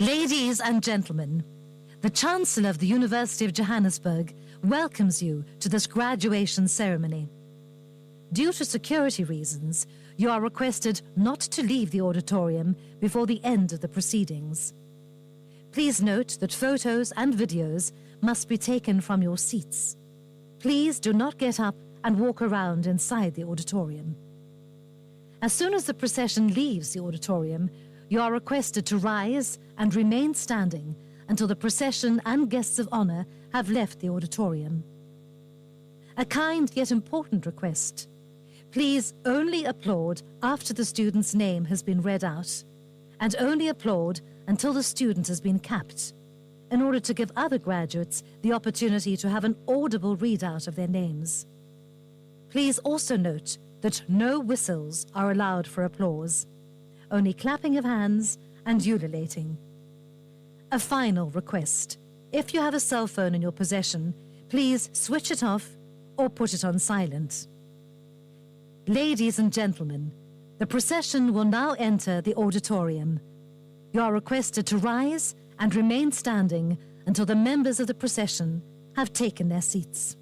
Ladies and gentlemen, the Chancellor of the University of Johannesburg welcomes you to this graduation ceremony. Due to security reasons, you are requested not to leave the auditorium before the end of the proceedings. Please note that photos and videos must be taken from your seats. Please do not get up and walk around inside the auditorium. As soon as the procession leaves the auditorium, you are requested to rise and remain standing until the procession and guests of honor have left the auditorium. A kind yet important request. Please only applaud after the student's name has been read out, and only applaud until the student has been capped, in order to give other graduates the opportunity to have an audible readout of their names. Please also note that no whistles are allowed for applause, only clapping of hands and ululating. A final request. If you have a cell phone in your possession, please switch it off or put it on silent. Ladies and gentlemen, the procession will now enter the auditorium. You are requested to rise and remain standing until the members of the procession have taken their seats.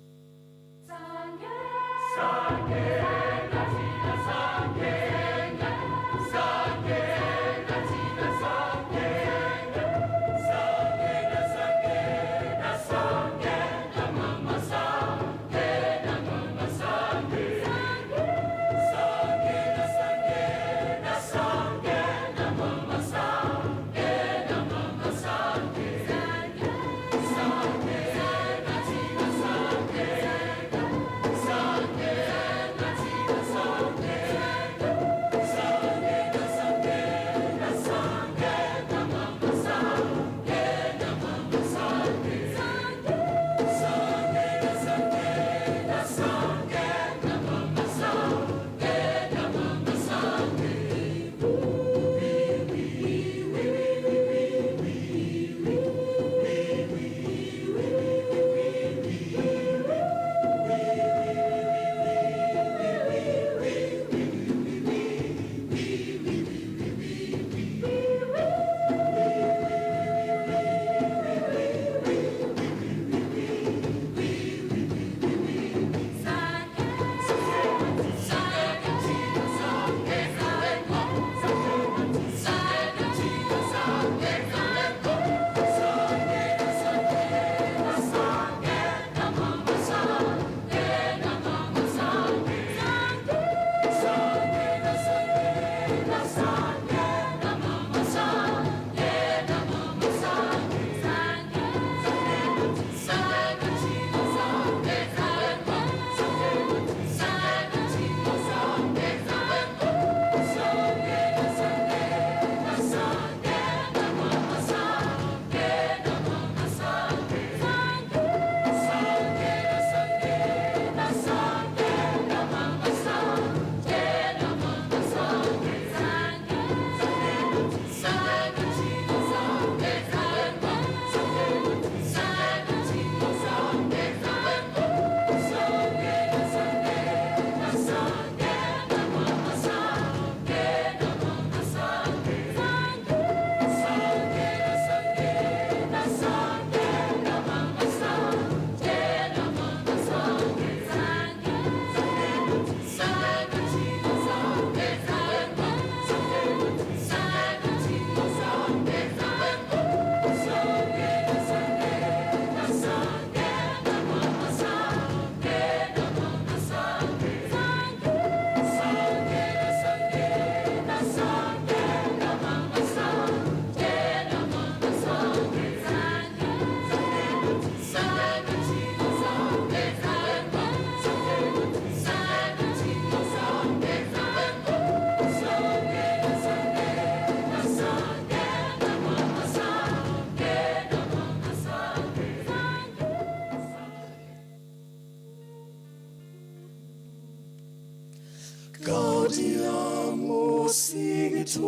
Gaudiamo sigitorio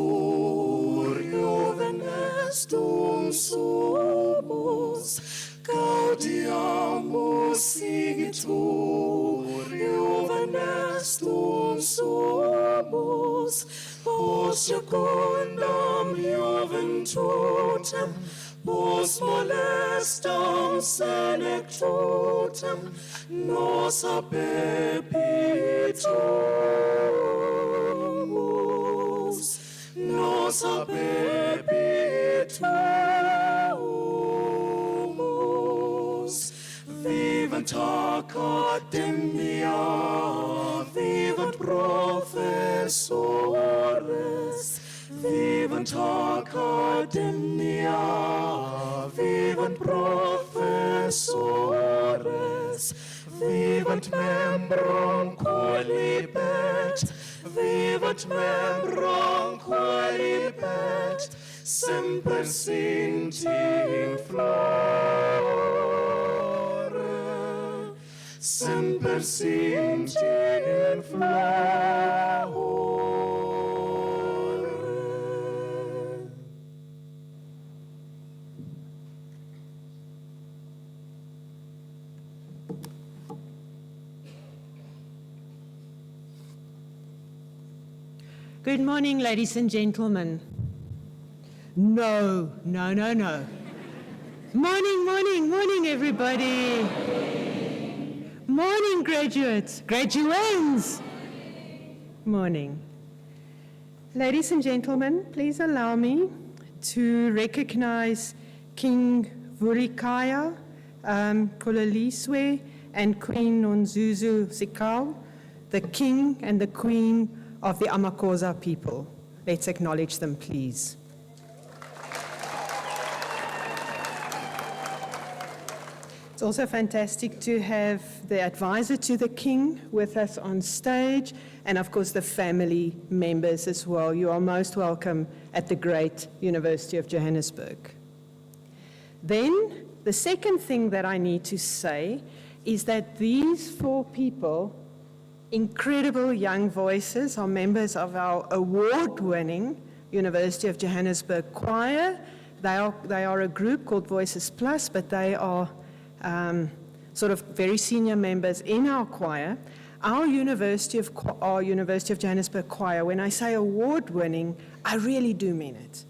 venestum sumus. Gaudiamo sigitorio venestum sumus. Post secundam juvent totem, post molestum senectotem, nos abebitus, nos abebitus. Vivant academia, vivant professores, vivant academia, vivant professores, vivant membrum qualibet, vivant membrum qualibet, semper sint in flore, semper sint in flore. Good morning, ladies and gentlemen. No. Morning, everybody. Morning, graduates, graduands. Morning. Ladies and gentlemen, please allow me to recognize King Vurikaya Kuleliswe and Queen Nonzuzu Sikau, the King and the Queen of the Amakosa people. Let's acknowledge them, please. It's also fantastic to have the advisor to the King with us on stage, and of course the family members as well. You are most welcome at the great University of Johannesburg. Then, the second thing that I need to say is that these four people, incredible young voices, are members of our award-winning University of Johannesburg choir. They are a group called Voices Plus, but they are sort of very senior members in our choir. Our University of Johannesburg choir, when I say award-winning, I really do mean it.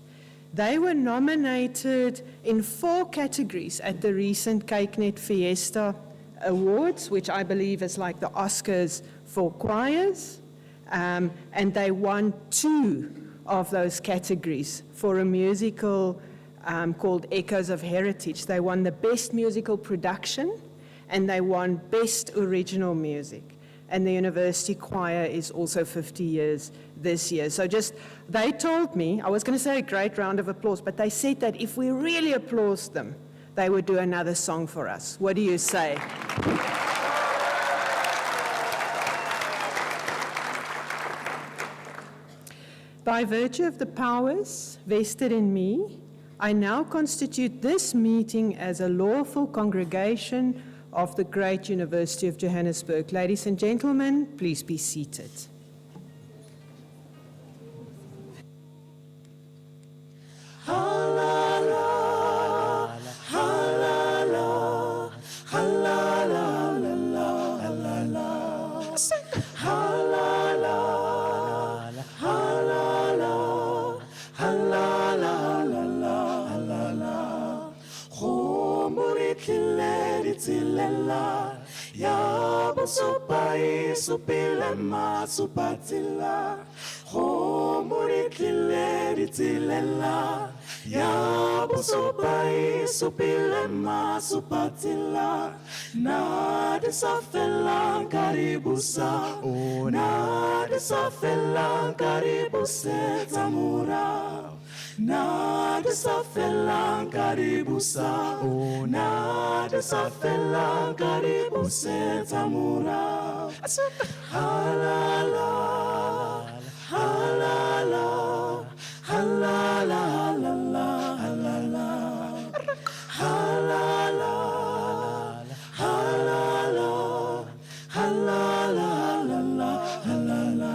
They were nominated in 4 categories at the recent CakeNet Fiesta Awards, which I believe is like the Oscars for choirs, and they won 2 of those categories for a musical called Echoes of Heritage. They won the Best Musical Production, and they won Best Original Music. And the university choir is also 50 years this year. So they told me, I was going to say a great round of applause, but they said that if we really applaud them, they would do another song for us. What do you say? By virtue of the powers vested in me, I now constitute this meeting as a lawful congregation of the great University of Johannesburg. Ladies and gentlemen, please be seated. Supai supile ma supatila, homuri kileri tilela. Ya supai supile ma supatila, na desafela karibusa, na desafela karibuse tamura. Na desafela karibusa, na desafela karibuse tamura. Halala, halala, halala, halala, halala, halala, halala, halala, halala.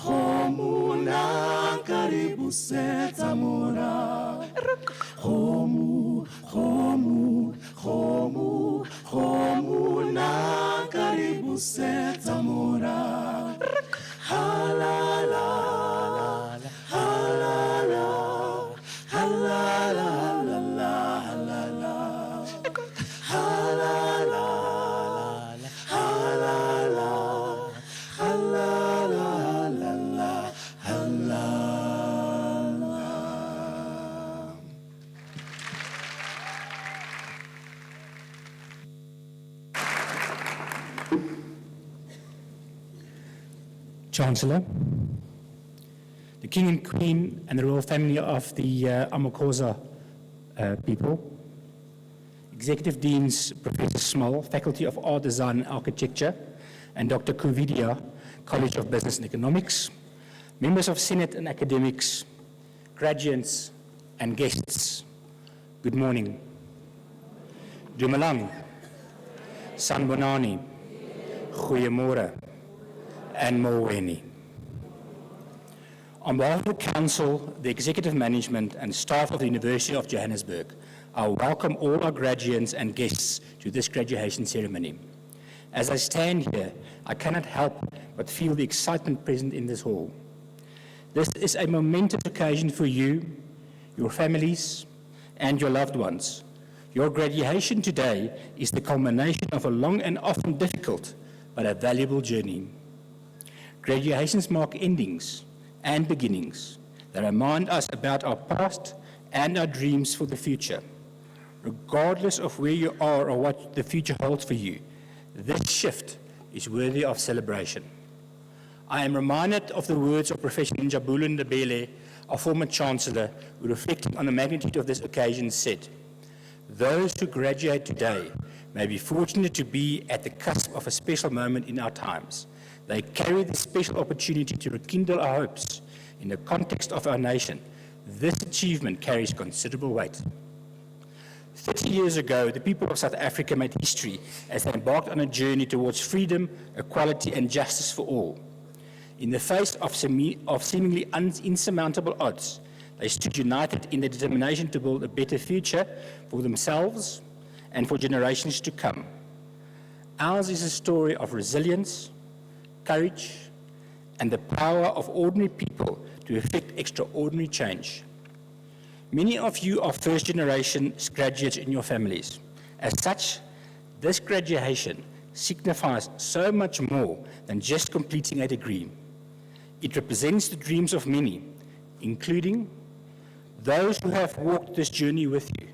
Homu na karibuse tamura. Homu na karibuse tamura. Hala Chancellor, the King and Queen and the royal family of the Amakosa people, Executive Deans Professor Small, Faculty of Art, Design and Architecture, and Dr. Kuvidia, College of Business and Economics, members of Senate and academics, graduates and guests, good morning. Dumalang, Sanbonani, Goeiemorgen, and Moweni. On behalf of the Council, the Executive Management and staff of the University of Johannesburg, I welcome all our graduates and guests to this graduation ceremony. As I stand here, I cannot help but feel the excitement present in this hall. This is a momentous occasion for you, your families, and your loved ones. Your graduation today is the culmination of a long and often difficult, but a valuable journey. Graduations mark endings and beginnings that remind us about our past and our dreams for the future. Regardless of where you are or what the future holds for you, this shift is worthy of celebration. I am reminded of the words of Professor Njabulu Ndebele, our former Chancellor, who, reflecting on the magnitude of this occasion, said, "Those who graduate today may be fortunate to be at the cusp of a special moment in our times. They carry the special opportunity to rekindle our hopes in the context of our nation. This achievement carries considerable weight." 30 years ago, the people of South Africa made history as they embarked on a journey towards freedom, equality, and justice for all. In the face of seemingly insurmountable odds, they stood united in their determination to build a better future for themselves and for generations to come. Ours is a story of resilience, courage, and the power of ordinary people to effect extraordinary change. Many of you are first-generation graduates in your families. As such, this graduation signifies so much more than just completing a degree. It represents the dreams of many, including those who have walked this journey with you,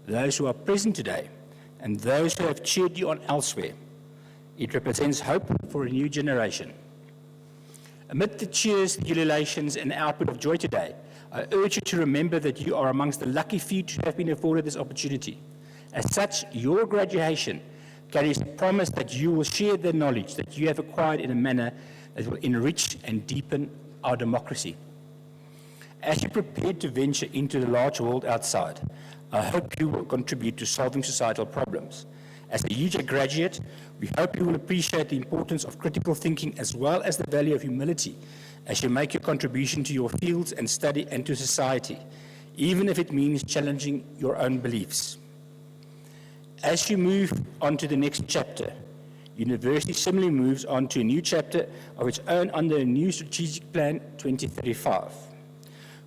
those who are present today, and those who have cheered you on elsewhere. It represents hope for a new generation. Amid the cheers, the ululations, and the output of joy today, I urge you to remember that you are amongst the lucky few to have been afforded this opportunity. As such, your graduation carries the promise that you will share the knowledge that you have acquired in a manner that will enrich and deepen our democracy. As you prepare to venture into the large world outside, I hope you will contribute to solving societal problems. As a UJ graduate, we hope you will appreciate the importance of critical thinking as well as the value of humility as you make your contribution to your fields and study and to society, even if it means challenging your own beliefs. As you move on to the next chapter, university similarly moves on to a new chapter of its own under a new strategic plan 2035,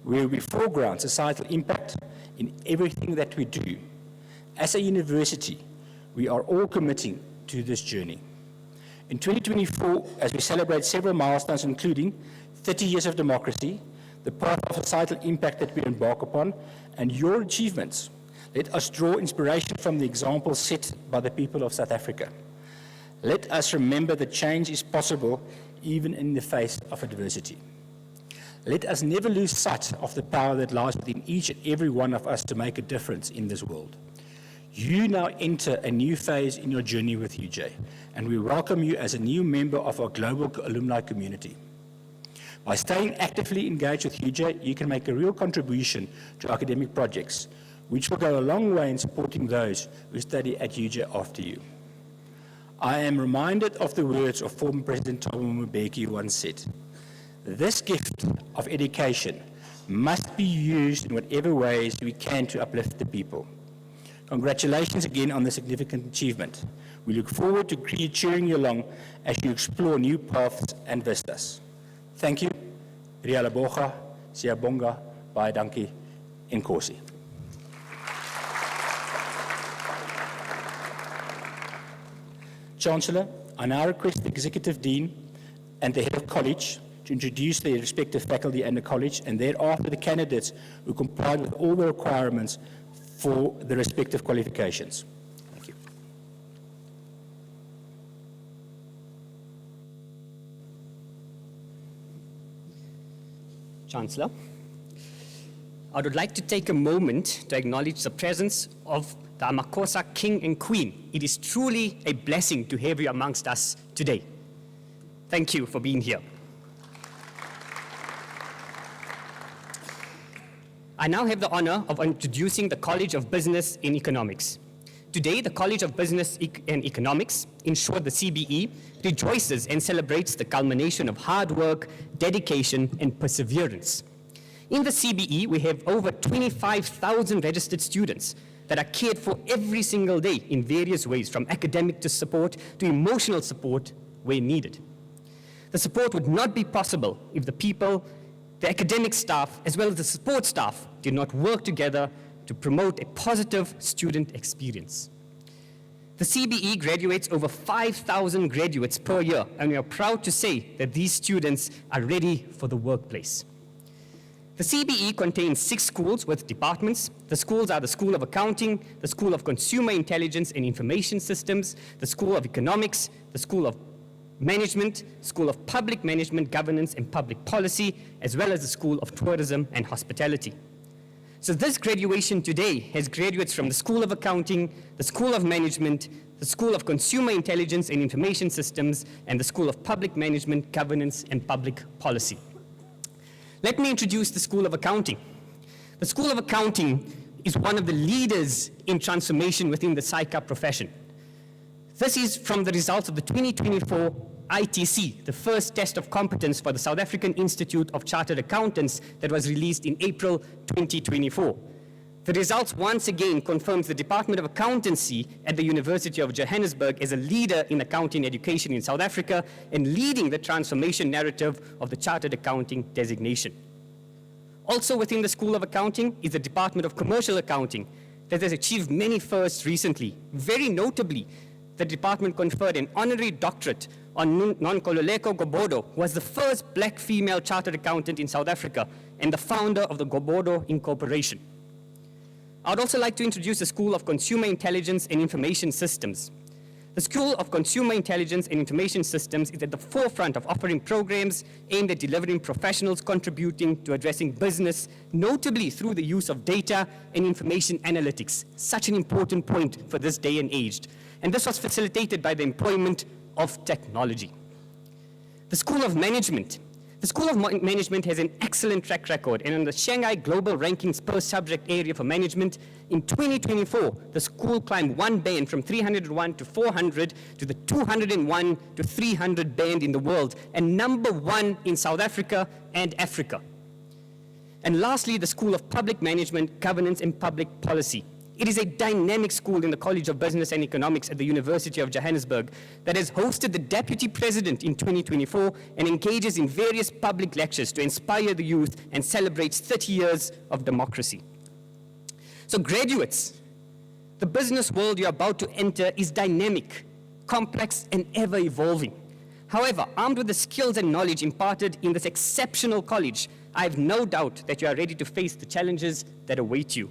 where we foreground societal impact in everything that we do. As a university, we are all committing to this journey. In 2024, as we celebrate several milestones, including 30 years of democracy, the path of societal impact that we embark upon, and your achievements, let us draw inspiration from the examples set by the people of South Africa. Let us remember that change is possible even in the face of adversity. Let us never lose sight of the power that lies within each and every one of us to make a difference in this world. You now enter a new phase in your journey with UJ, and we welcome you as a new member of our global alumni community. By staying actively engaged with UJ, you can make a real contribution to academic projects, which will go a long way in supporting those who study at UJ after you. I am reminded of the words of former President Thabo Mbeki, who once said, "This gift of education must be used in whatever ways we can to uplift the people." Congratulations again on the significant achievement. We look forward to cheering you along as you explore new paths and vistas. Thank you. Rialaboga, Siyabonga, baie dankie, enkosi. Chancellor, I now request the Executive Dean and the Head of College to introduce their respective faculty and the college, and thereafter the candidates who complied with all the requirements for the respective qualifications. Thank you. Chancellor, I would like to take a moment to acknowledge the presence of the Amakosa King and Queen. It is truly a blessing to have you amongst us today. Thank you for being here. I now have the honor of introducing the College of Business and Economics. Today, the College of Business and Economics, in short the CBE, rejoices and celebrates the culmination of hard work, dedication, and perseverance. In the CBE, we have over 25,000 registered students that are cared for every single day in various ways, from academic to support to emotional support where needed. The support would not be possible if the people, the academic staff, as well as the support staff did not work together to promote a positive student experience. The CBE graduates over 5,000 graduates per year, and we are proud to say that these students are ready for the workplace. The CBE contains 6 schools with departments. The schools are the School of Accounting, the School of Consumer Intelligence and Information Systems, the School of Economics, the School of Management, School of Public Management, Governance and Public Policy, as well as the School of Tourism and Hospitality. So this graduation today has graduates from the School of Accounting, the School of Management, the School of Consumer Intelligence and Information Systems, and the School of Public Management, Governance and Public Policy. Let me introduce the School of Accounting. The School of Accounting is one of the leaders in transformation within the SAICA profession. This is from the results of the 2024 ITC, the first test of competence for the South African Institute of Chartered Accountants that was released in April 2024. The results once again confirms the Department of Accountancy at the University of Johannesburg as a leader in accounting education in South Africa and leading the transformation narrative of the Chartered Accounting designation. Also within the School of Accounting is the Department of Commercial Accounting that has achieved many firsts recently. Very notably, the department conferred an honorary doctorate on Nonkululeko Gobodo, who was the first black female chartered accountant in South Africa and the founder of the Gobodo Incorporation. I would also like to introduce the School of Consumer Intelligence and Information Systems. The School of Consumer Intelligence and Information Systems is at the forefront of offering programs aimed at delivering professionals contributing to addressing business, notably through the use of data and information analytics, such an important point for this day and age. And this was facilitated by the employment of technology. The School of Management. The School of Management has an excellent track record, and on the Shanghai Global Rankings per subject area for management, in 2024, the school climbed 1 band from 301 to 400 to the 201 to 300 band in the world, and #1 in South Africa and Africa. And lastly, the School of Public Management, Governance and Public Policy. It is a dynamic school in the College of Business and Economics at the University of Johannesburg that has hosted the Deputy President in 2024 and engages in various public lectures to inspire the youth and celebrates 30 years of democracy. So graduates, the business world you're about to enter is dynamic, complex, and ever evolving. However, armed with the skills and knowledge imparted in this exceptional college, I have no doubt that you are ready to face the challenges that await you.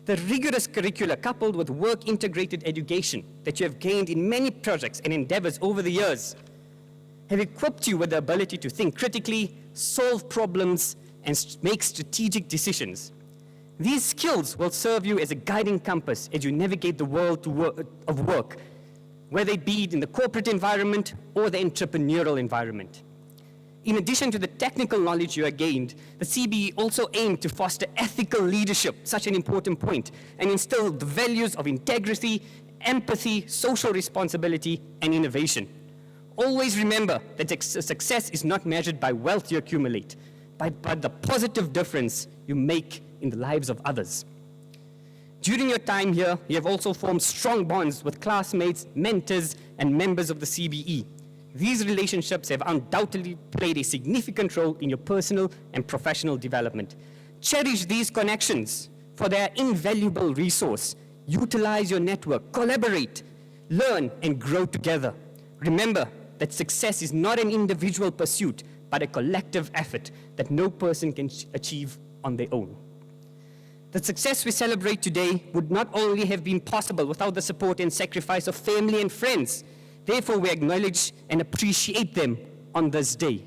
The rigorous curricula coupled with work-integrated education that you have gained in many projects and endeavors over the years have equipped you with the ability to think critically, solve problems, and make strategic decisions. These skills will serve you as a guiding compass as you navigate the world of work, whether it be in the corporate environment or the entrepreneurial environment. In addition to the technical knowledge you have gained, the CBE also aimed to foster ethical leadership, such an important point, and instill the values of integrity, empathy, social responsibility, and innovation. Always remember that success is not measured by wealth you accumulate, but the positive difference you make in the lives of others. During your time here, you have also formed strong bonds with classmates, mentors, and members of the CBE. These relationships have undoubtedly played a significant role in your personal and professional development. Cherish these connections, for they are invaluable resource. Utilize your network, collaborate, learn, and grow together. Remember that success is not an individual pursuit, but a collective effort that no person can achieve on their own. The success we celebrate today would not only have been possible without the support and sacrifice of family and friends. Therefore, we acknowledge and appreciate them on this day.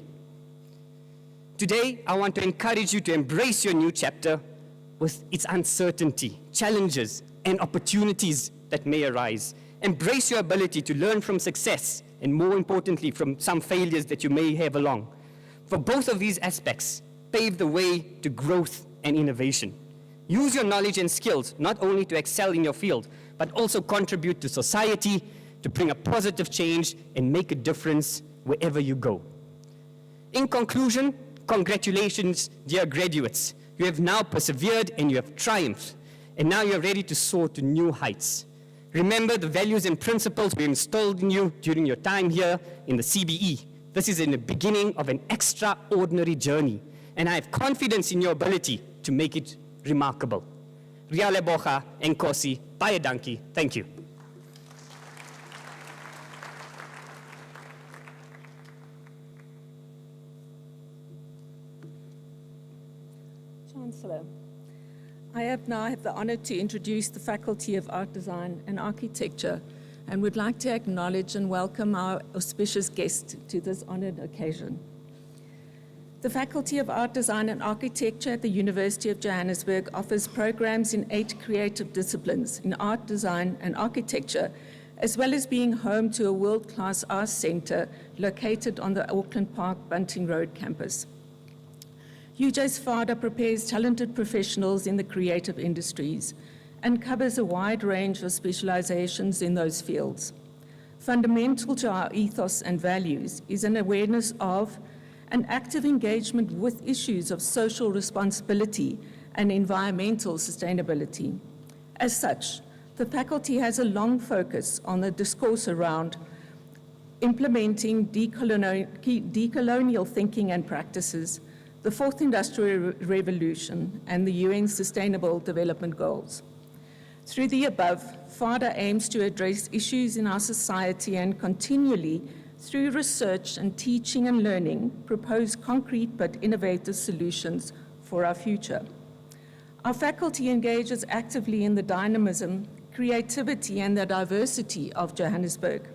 Today, I want to encourage you to embrace your new chapter with its uncertainty, challenges, and opportunities that may arise. Embrace your ability to learn from success, and more importantly, from some failures that you may have along. For both of these aspects, pave the way to growth and innovation. Use your knowledge and skills not only to excel in your field, but also contribute to society, to bring a positive change and make a difference wherever you go. In conclusion, congratulations, dear graduates. You have now persevered and you have triumphed, and now you're ready to soar to new heights. Remember the values and principles we installed in you during your time here in the CBE. This is in the beginning of an extraordinary journey, and I have confidence in your ability to make it remarkable. Ria leboga, enkosi, baie dankie. Thank you. Chancellor, I have now the honor to introduce the Faculty of Art Design and Architecture and would like to acknowledge and welcome our auspicious guest to this honored occasion. The Faculty of Art Design and Architecture at the University of Johannesburg offers programs in 8 creative disciplines in art, design, and architecture, as well as being home to a world-class arts center located on the Auckland Park Bunting Road campus. UJ's FADA prepares talented professionals in the creative industries and covers a wide range of specializations in those fields. Fundamental to our ethos and values is an awareness of and active engagement with issues of social responsibility and environmental sustainability. As such, the faculty has a long focus on the discourse around implementing decolonial thinking and practices, the Fourth Industrial Revolution, and the UN Sustainable Development Goals. Through the above, FADA aims to address issues in our society and continually, through research and teaching and learning, propose concrete but innovative solutions for our future. Our faculty engages actively in the dynamism, creativity, and the diversity of Johannesburg,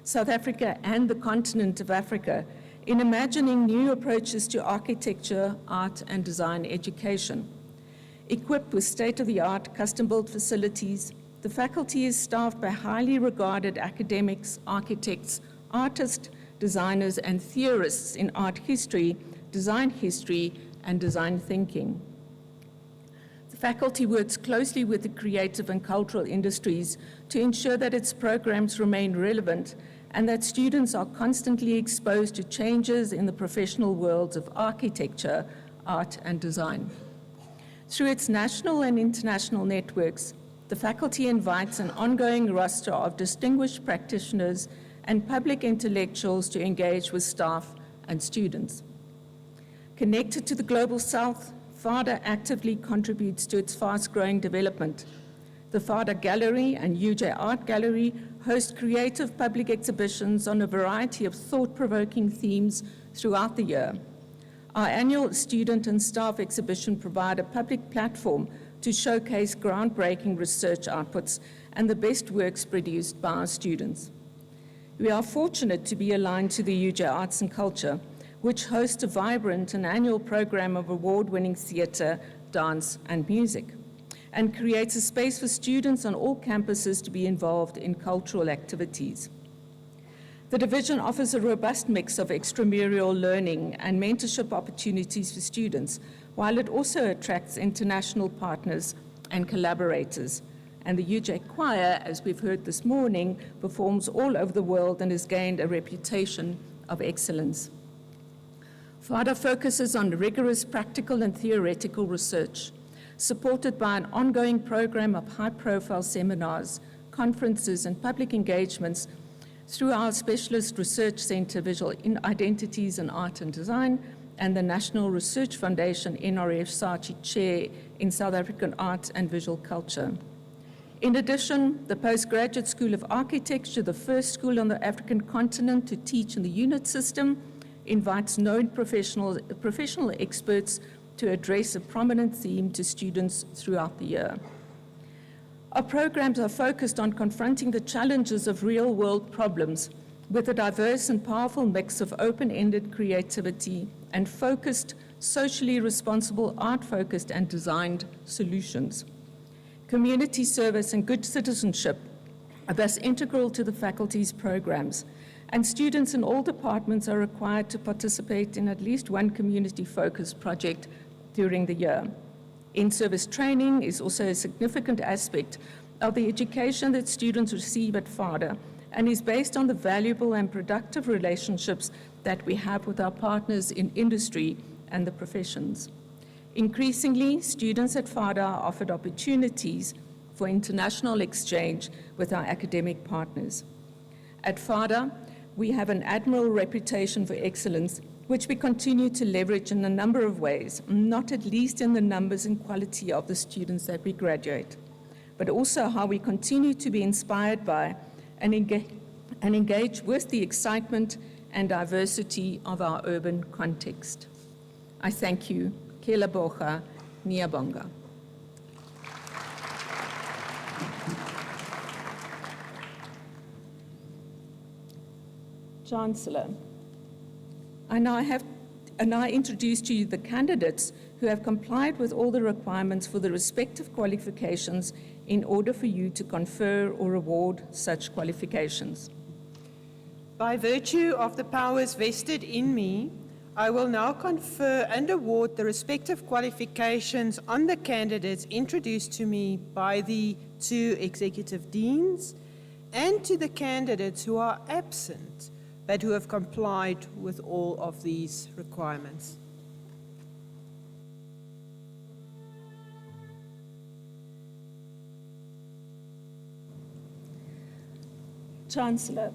South Africa, and the continent of Africa, in imagining new approaches to architecture, art, and design education. Equipped with state-of-the-art custom-built facilities, the faculty is staffed by highly regarded academics, architects, artists, designers, and theorists in art history, and design thinking. The faculty works closely with the creative and cultural industries to ensure that its programs remain relevant and that students are constantly exposed to changes in the professional worlds of architecture, art, and design. Through its national and international networks, the faculty invites an ongoing roster of distinguished practitioners and public intellectuals to engage with staff and students. Connected to the Global South, FADA actively contributes to its fast-growing development. The FADA Gallery and UJ Art Gallery host creative public exhibitions on a variety of thought-provoking themes throughout the year. Our annual student and staff exhibition provide a public platform to showcase groundbreaking research outputs and the best works produced by our students. We are fortunate to be aligned to the UJ Arts and Culture, which hosts a vibrant and annual program of award-winning theater, dance, and music, and creates a space for students on all campuses to be involved in cultural activities. The division offers a robust mix of extramural learning and mentorship opportunities for students, while it also attracts international partners and collaborators. And the UJ Choir, as we've heard this morning, performs all over the world and has gained a reputation of excellence. FADA focuses on rigorous practical and theoretical research, supported by an ongoing program of high-profile seminars, conferences, and public engagements through our Specialist Research Center, Visual Identities in Art and Design, and the National Research Foundation, NRF Saatchi Chair in South African Art and Visual Culture. In addition, the Postgraduate School of Architecture, the first school on the African continent to teach in the unit system, invites known professional experts to address a prominent theme to students throughout the year. Our programs are focused on confronting the challenges of real-world problems, with a diverse and powerful mix of open-ended creativity and focused, socially responsible, art-focused and designed solutions. Community service and good citizenship are thus integral to the faculty's programs, and students in all departments are required to participate in at least one community-focused project during the year. In-service training is also a significant aspect of the education that students receive at FADA and is based on the valuable and productive relationships that we have with our partners in industry and the professions. Increasingly, students at FADA are offered opportunities for international exchange with our academic partners. At FADA, we have an admirable reputation for excellence, which we continue to leverage in a number of ways, not at least in the numbers and quality of the students that we graduate, but also how we continue to be inspired by and engage with the excitement and diversity of our urban context. I thank you. Ke leboga, Ngiyabonga. Chancellor, I now introduce to you the candidates who have complied with all the requirements for the respective qualifications in order for you to confer or award such qualifications. By virtue of the powers vested in me, I will now confer and award the respective qualifications on the candidates introduced to me by the two executive deans and to the candidates who are absent but who have complied with all of these requirements. Chancellor,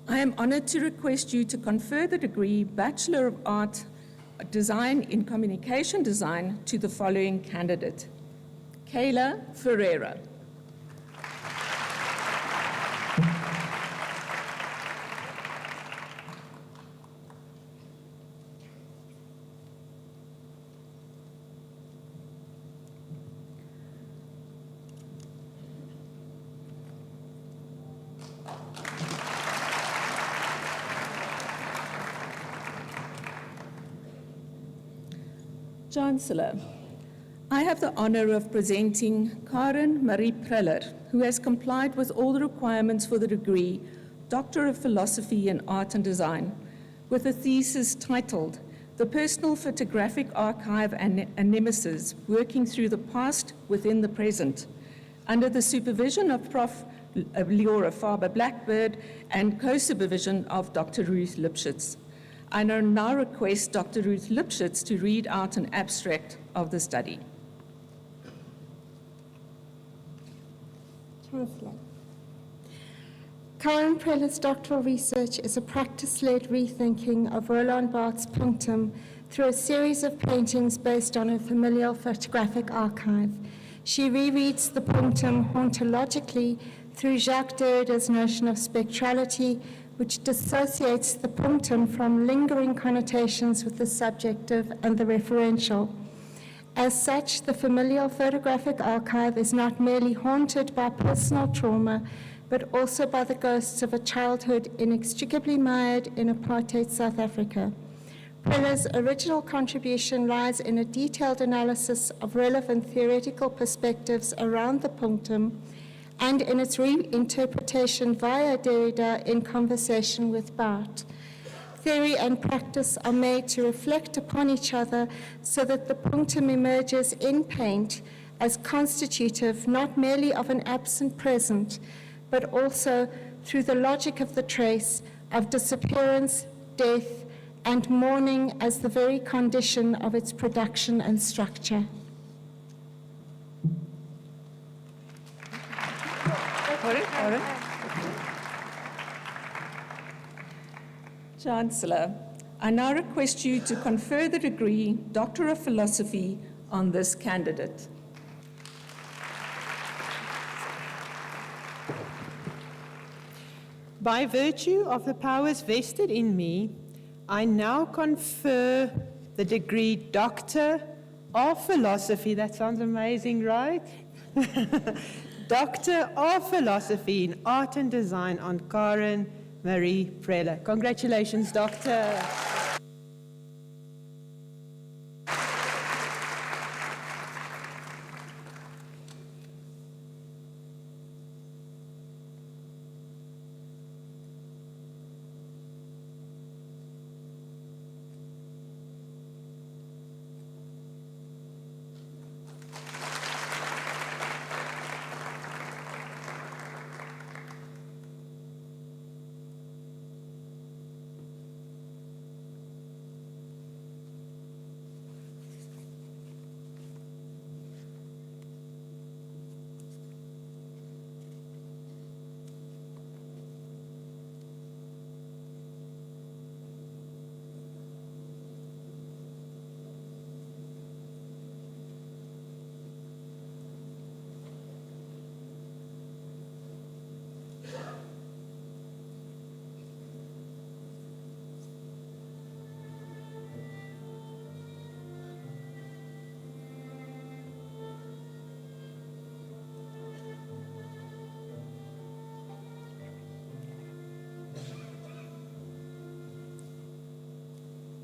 I am honored to request you to confer the degree Bachelor of Art Design in Communication Design to the following candidate: Kayla Ferreira. Chancellor, I have the honor of presenting Karen Marie Preller, who has complied with all the requirements for the degree Doctor of Philosophy in Art and Design, with a thesis titled The Personal Photographic Archive and Nemesis, Working Through the Past Within the Present, under the supervision of Prof. Leora Faber-Blackbird and co-supervision of Dr. Ruth Lipschitz. I now request Dr. Ruth Lipschitz to read out an abstract of the study. Chancellor. Karen Preller's doctoral research is a practice-led rethinking of Roland Barthes' punctum through a series of paintings based on a familial photographic archive. She rereads the punctum hauntologically through Jacques Derrida's notion of spectrality, which dissociates the punctum from lingering connotations with the subjective and the referential. As such, the familial photographic archive is not merely haunted by personal trauma, but also by the ghosts of a childhood inextricably mired in apartheid South Africa. Preller's original contribution lies in a detailed analysis of relevant theoretical perspectives around the punctum and in its reinterpretation via Derrida in conversation with Barthes. Theory and practice are made to reflect upon each other so that the punctum emerges in paint as constitutive not merely of an absent present, but also through the logic of the trace of disappearance, death, and mourning as the very condition of its production and structure. Chancellor, I now request you to confer the degree Doctor of Philosophy on this candidate. By virtue of the powers vested in me, I now confer the degree Doctor of Philosophy. That sounds amazing, right? Doctor of Philosophy in Art and Design on Karen Marie Preller. Congratulations, Doctor.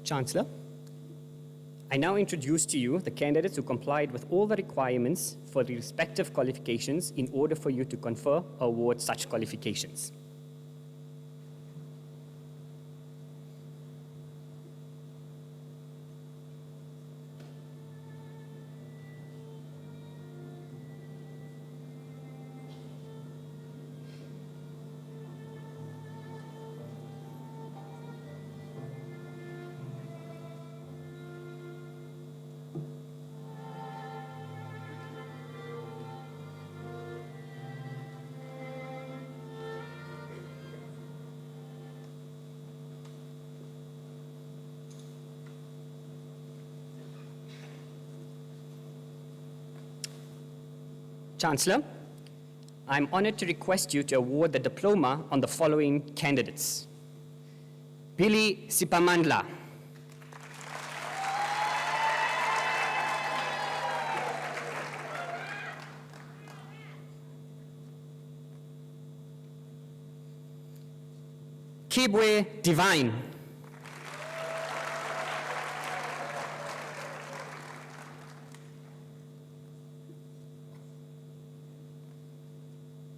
Chancellor, I now introduce to you the candidates who complied with all the requirements for the respective qualifications in order for you to confer or award such qualifications. Chancellor, I'm honored to request you to award the diploma on the following candidates. Billy Sipamandla. Kibwe Divine.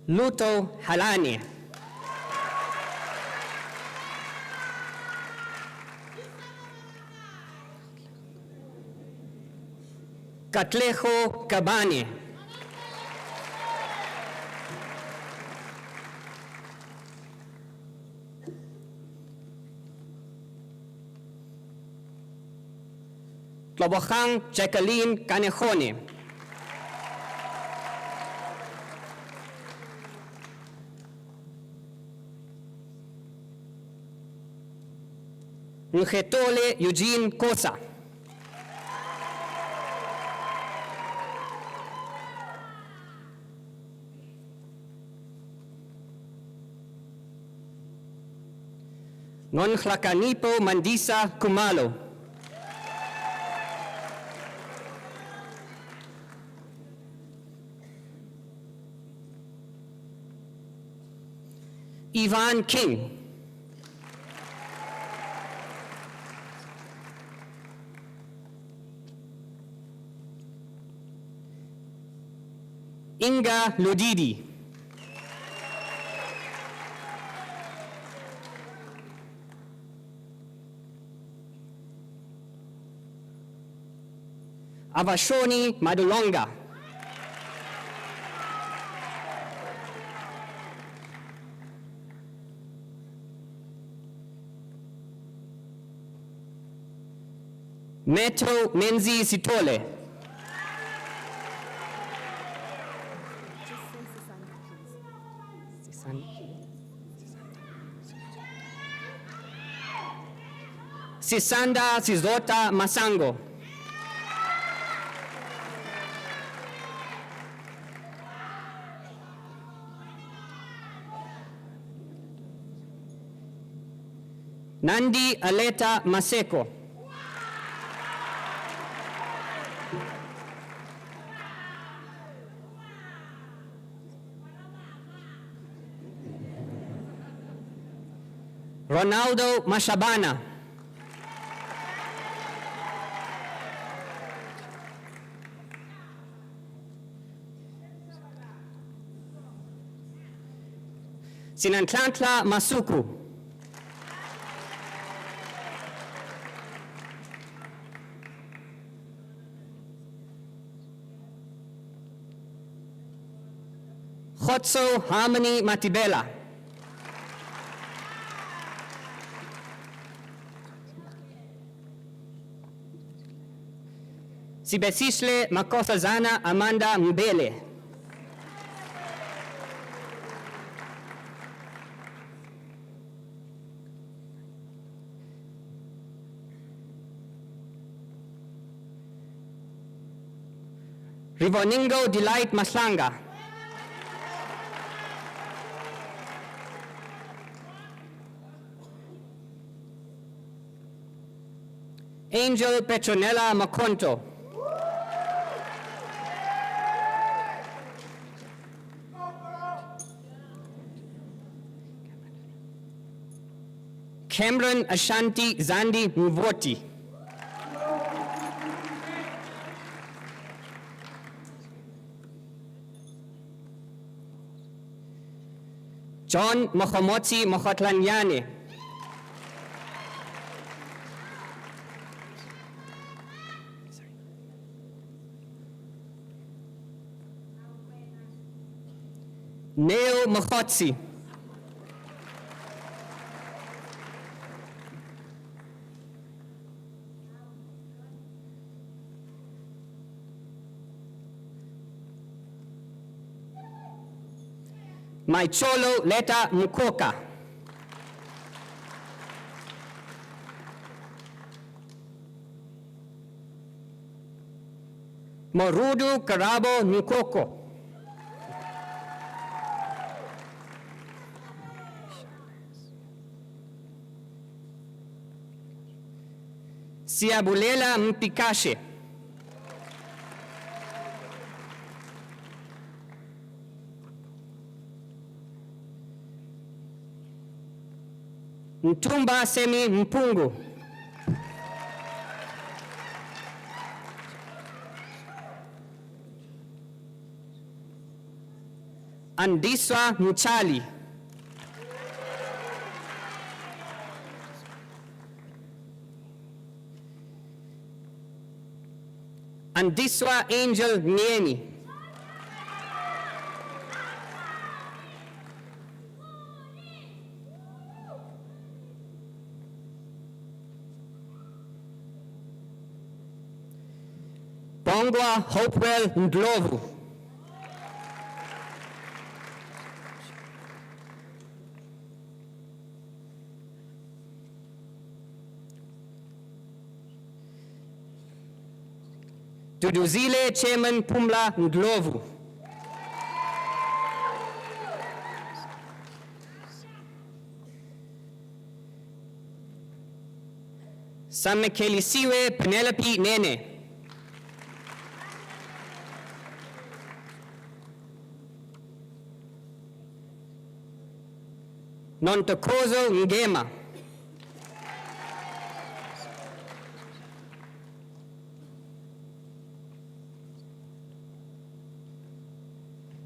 Luto Halani. Katlejo Kabani. Tlobohang Jacqueline Canejone. Ngetole Eugene Kosa. Nonhlakanipo Mandisa Kumalo. Ivan King. Inga Lodidi. Avashoni Madulonga. Meto Menzi Sitole. Sisanda Sizota Masango. Nandi Aleta Maseko. Ronaldo Mashabana. Sinantlantla Masuku. Khotso Harmony Matibela. Sibesisle Makosazana Amanda Mbele. Rivoningo Delight Maslanga. Angel Petronella Makonto. Cameron Ashanti Zandi Mvoti. John Mohamotsi Mohotlanyane. Neo Mohotsi. Maicholo Leta Mukoka. Morudu Karabo Nukoko. Siabulela Mpikashe. Mtumba Semi Mpungu. Andiswa Mchali. Andiswa Angel Nieni. Bongwa Hopewell Ndlovu. Duduzile Chairman Pumla Ndlovu. Samekelisiwe Penelope Nene. Nontokozo Ngema.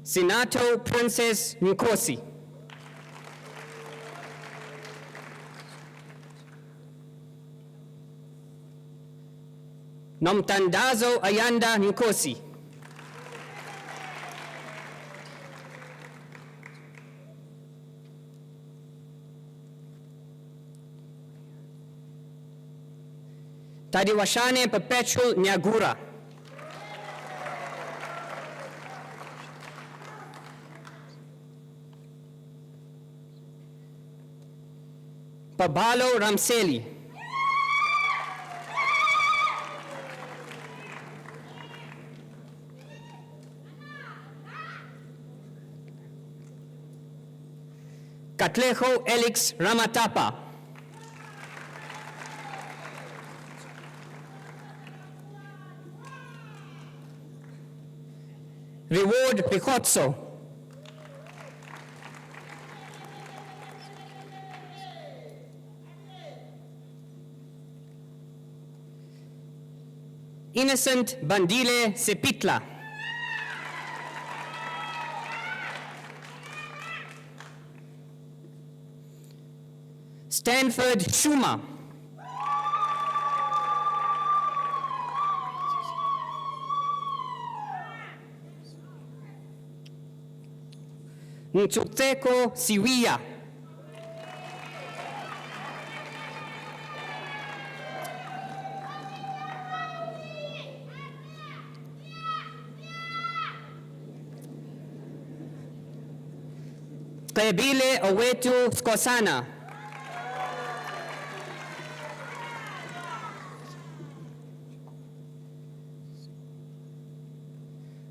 Sinato Princess Nkosi. Nomtandazo Ayanda Nkosi. Tadiwashane Perpetual Nyagura. Pabalo Ramseli. Katlejo Elix Ramatapa. Reward Pichotso. Innocent Bandile Sepitla. Stanford Schumer. Ntsuteko Siwiya. Kebile Owetu Skosana.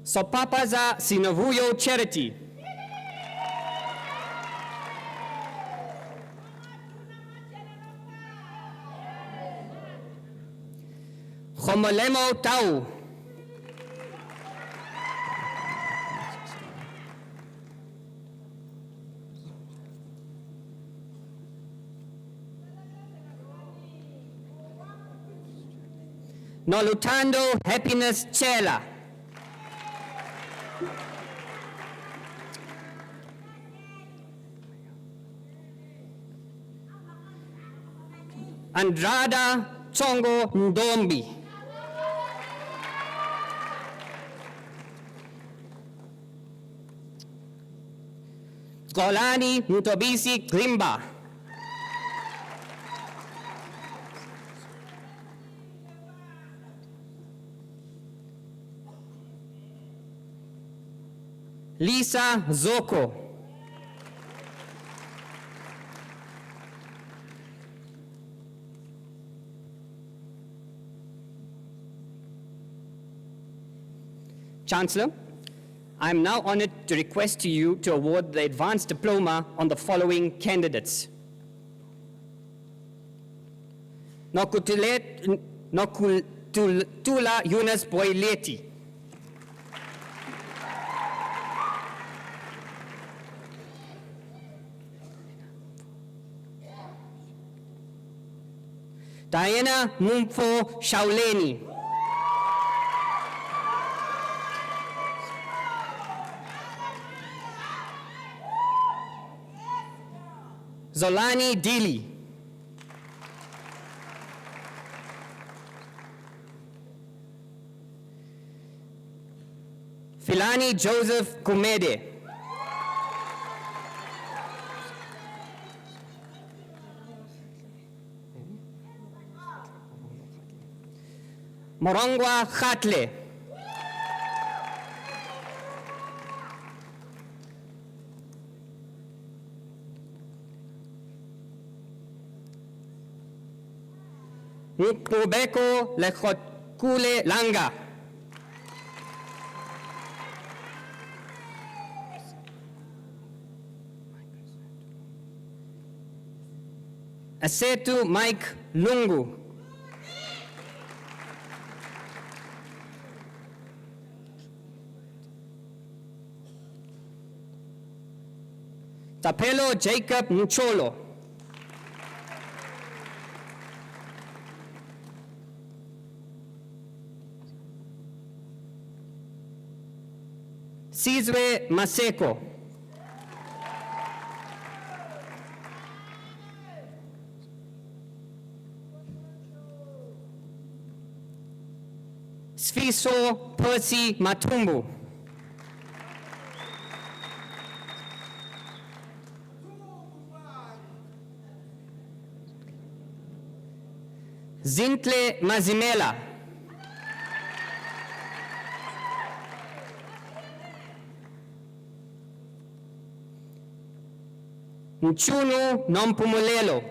Sopapaza Sinovuyo Charity. Khomolemo Tau. Nolutando Happiness Chela. Andrada Chongo Ndombi. Golani Mutobisi Grimba. Lisa Zoko. Chancellor, I am now honored to request to you to award the advanced diploma on the following candidates. Nokutula Yunus Boyleti. Diana Mumfo Shauleni. Zolani Dili. Filani Joseph Kumede. Morongwa Khatle. Nkubeko Lekhokule Langa. Asetu Mike Lungu. Tapelo Jacob Mcholo. Sizwe Maseko. Sfiso Percy Matumbu. Zintle Mazimela. Mchunu Nompumulelo.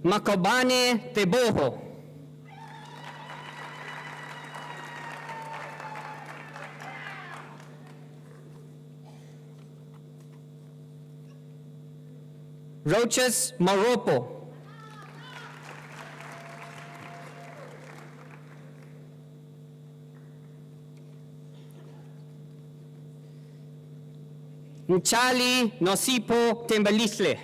Makobane Teboho. Roches Moropo. Mchali Nosipo Tembalisle.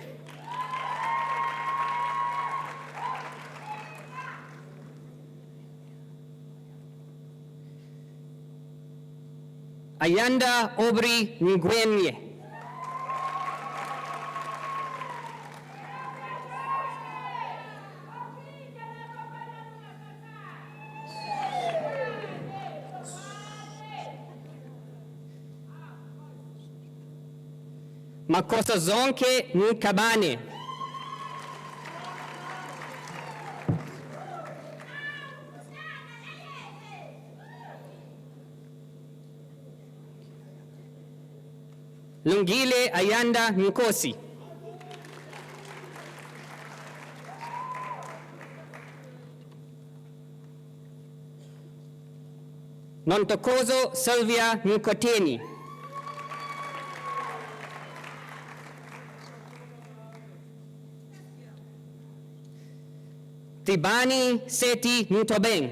Ayanda Aubrey Ngwenye. Makosa zonke Nkabane. Lungile Ayanda Nkosi. Nontokozo Sylvia Nkoteni. Tibani Seti Ntobeng.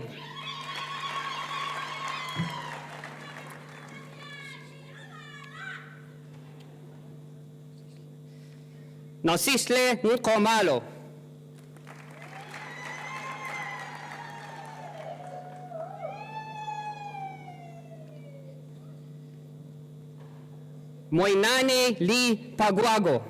Nosisle Nkomalo. Moinane Li Paguago.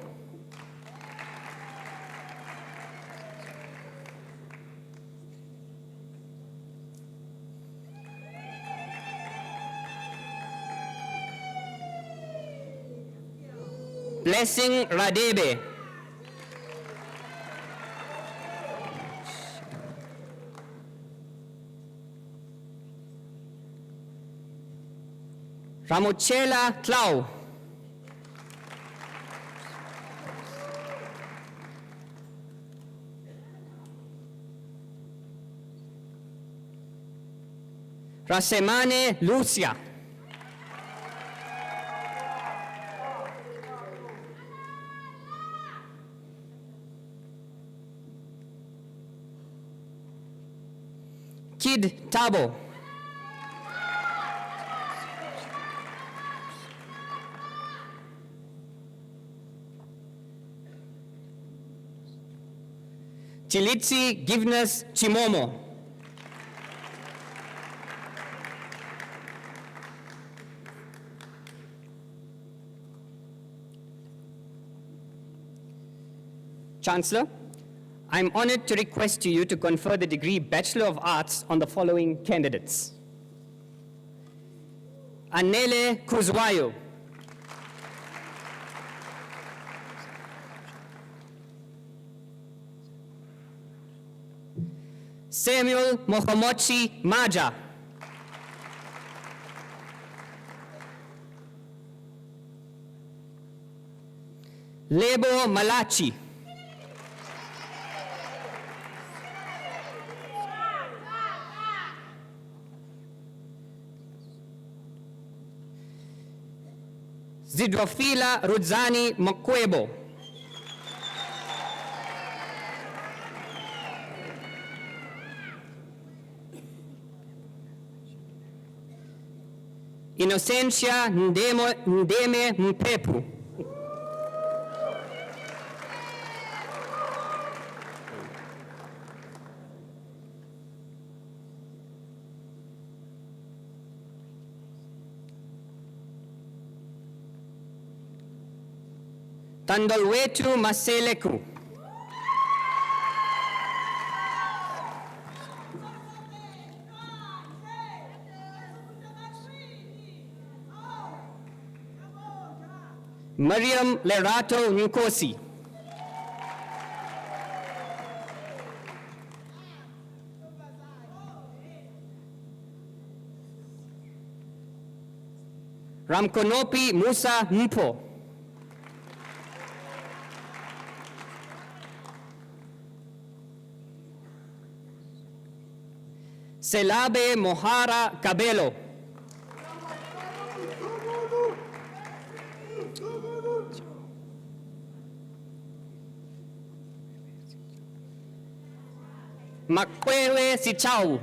Blessing Radebe. Ramochela Tlau. Rasemane Lucia. Kid Tabo. Chilitsi Givness Chimomo. Chancellor, I'm honored to request to you to confer the degree Bachelor of Arts on the following candidates. Anele Kuzwayo. Samuel Mohomochi Maja. Lebo Malachi. Zidrofila Rudzani Mokwebo. Innocentia Ndeme Mpepu. Tandolwetu Maseleku. Mariam Lerato Nkosi. Ramkonopi Musa Mpo. Selabe Mohara Cabello. Makwewe Sichau.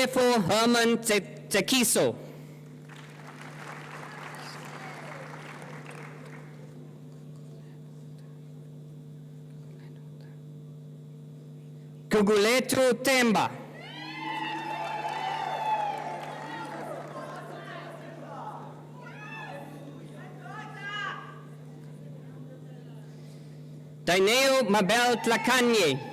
Motefo Herman Tsekiso. Guguletu Temba. Daineo Mabel Tlakanye.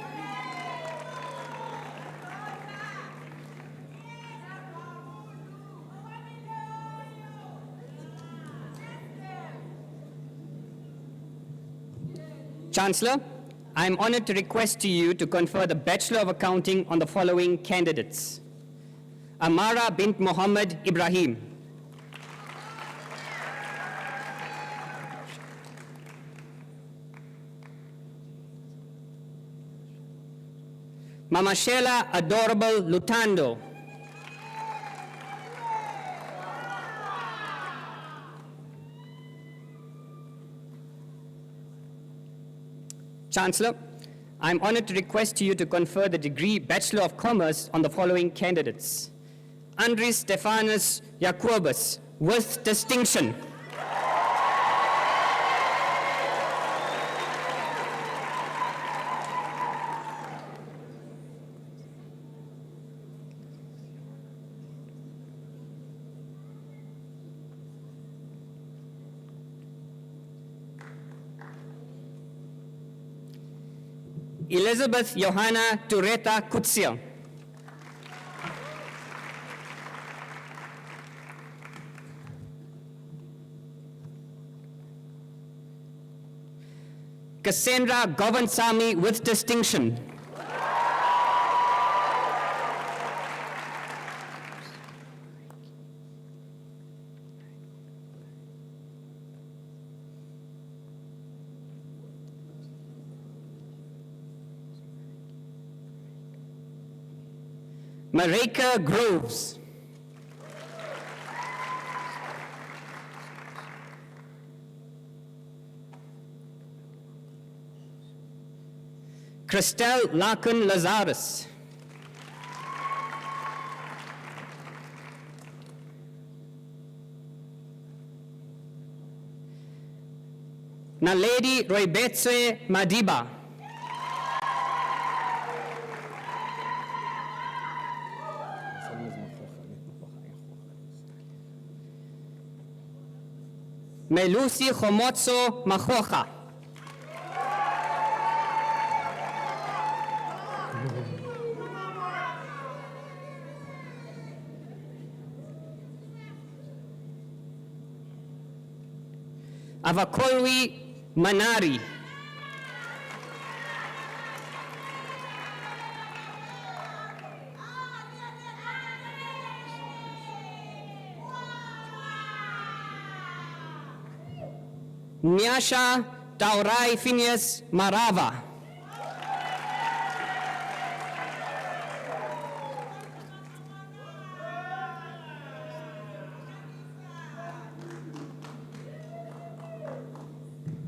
Chancellor, I am honored to request to you to confer the Bachelor of Accounting on the following candidates. Amara bint Mohammed Ibrahim. Mamashela Adorable Lutando. Chancellor, I am honored to request to you to confer the degree Bachelor of Commerce on the following candidates. Andres Stephanus Jacobus, with distinction. Elizabeth Johanna Tureta Kutsia. Cassandra Govansamy with distinction. Marika Groves. Christelle Larkin Lazarus. Naledi Roibetse Madiba. Melusi Khomotso Mahocha. Avakolwi Manari. Nyasha Taurai Phineas Marava.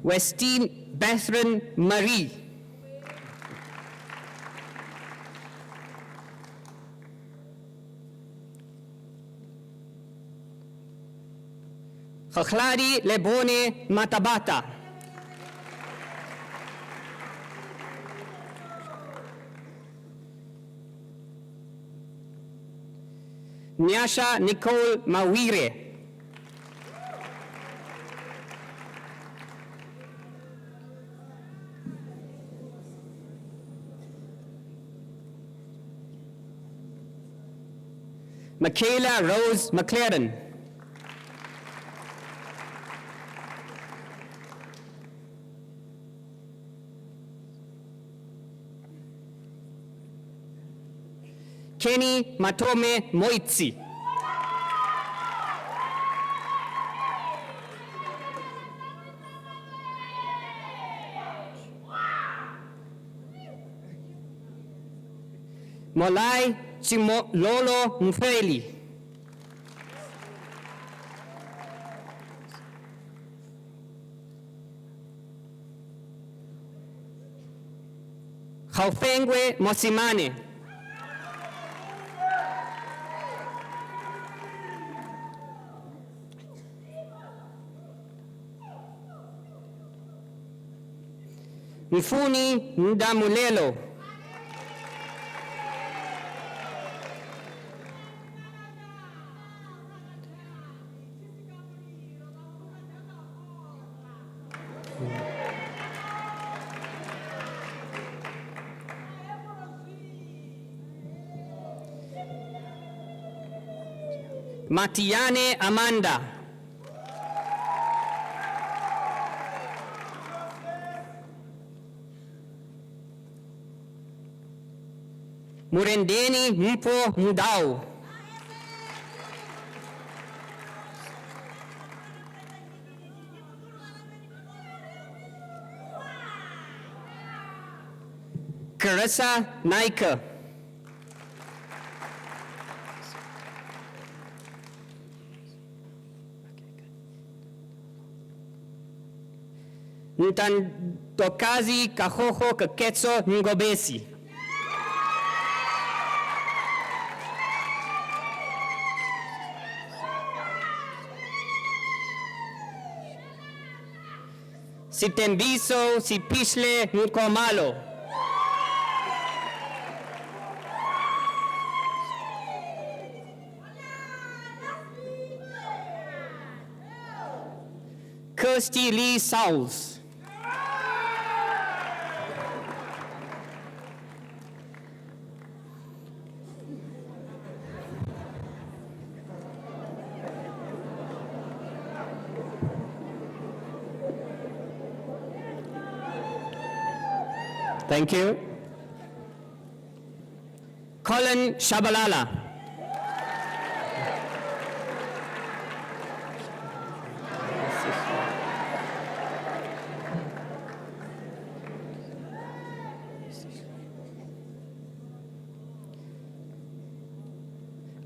Westine Bethran Marie. Khakhladi Lebone Matabata. Nyasha Nicole Mawire. Michaela Rose McLaren. Kenny Matome Moitzi. Molai Chimololo Mfeli. Khaufengwe Mosimane. Mfuni Ndamulelo. Matiane Amanda. Murendeni Mpo Mdau. Carissa Naika. Ntantokazi Kahoho Kaketso Ngobesi. Sitembiso Sipishle Nkomalo. Kirsty Lee Sauls. Thank you. Colin Shabalala.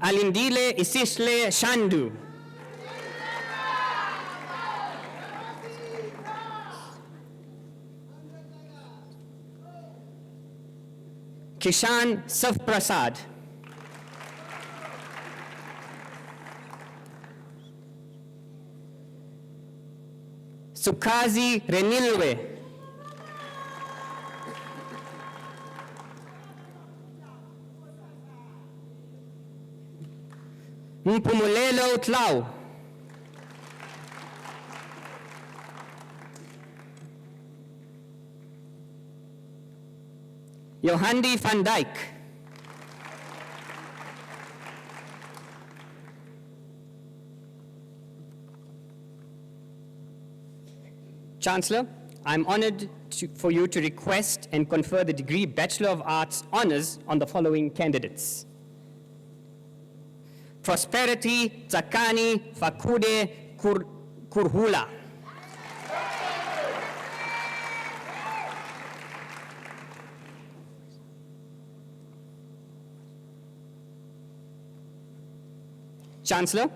Alindile Isishle Shandu. Kishan Safprasad. Sukazi Renilwe. Mpumulelo Tlau. Johandi van Dijk. Chancellor, I'm honored for you to request and confer the degree Bachelor of Arts honors on the following candidates. Prosperity Tsakani Fakude Kurhula. Chancellor,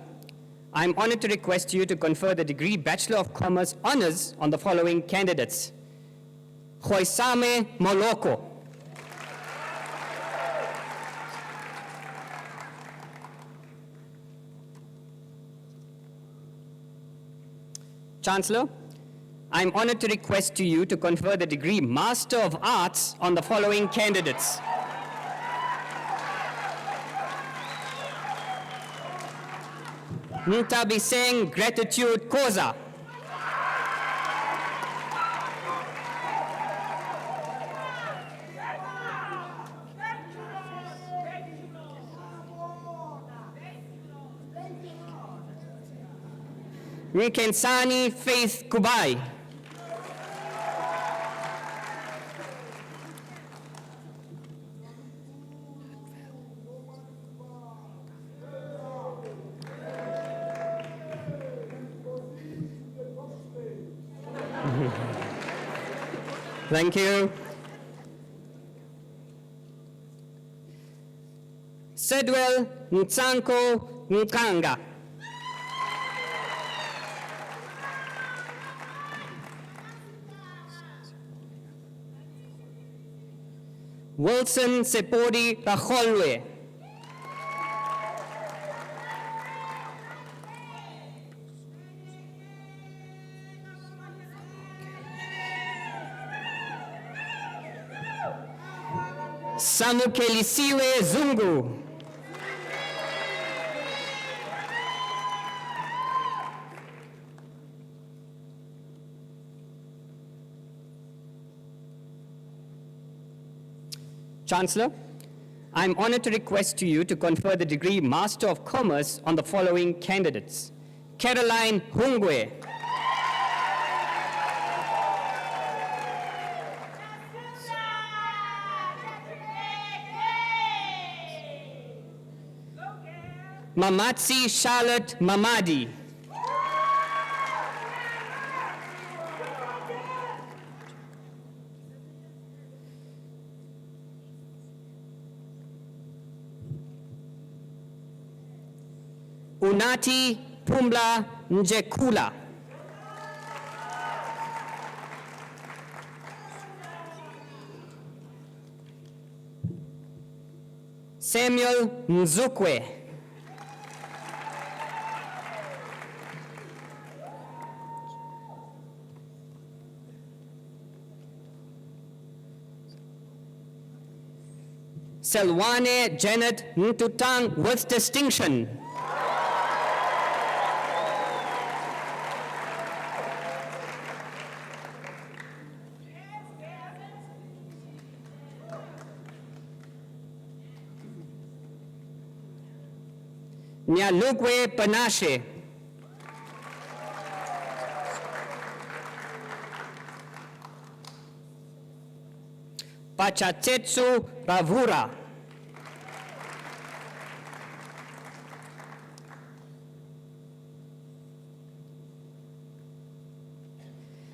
I am honored to request you to confer the degree Bachelor of Commerce honors on the following candidates. Khoisame Moloko. Chancellor, I am honored to request to you to confer the degree Master of Arts on the following candidates. Ntabiseng Gratitude Koza. Nkensani Faith Kubai. Thank you. Sedwell Ntsanko Nkanga. Wilson Sepodi Racholwe. Samukelisiwe Zungu. Chancellor, I am honored to request to you to confer the degree Master of Commerce on the following candidates. Caroline Hungwe. Mamatsi Charlotte Mamadi. Unati Pumbla Njekula. Samuel Nzukwe. Selwane Janet Ntutang with distinction. Nyalugwe Panashe. Pachatetsu Ravura.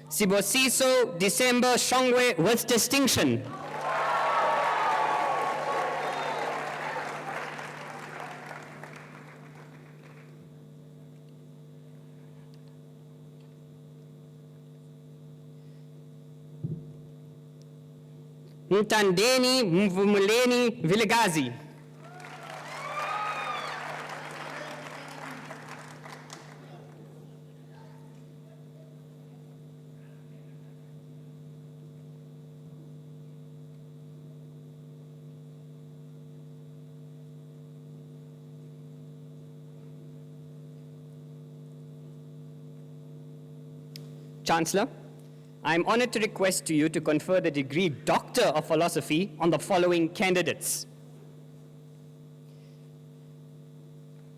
Sibosiso December Shongwe with distinction. Ntandeni Mvumuleni Viligazi. Chancellor, I am honored to request to you to confer the degree Doctor of Philosophy on the following candidates.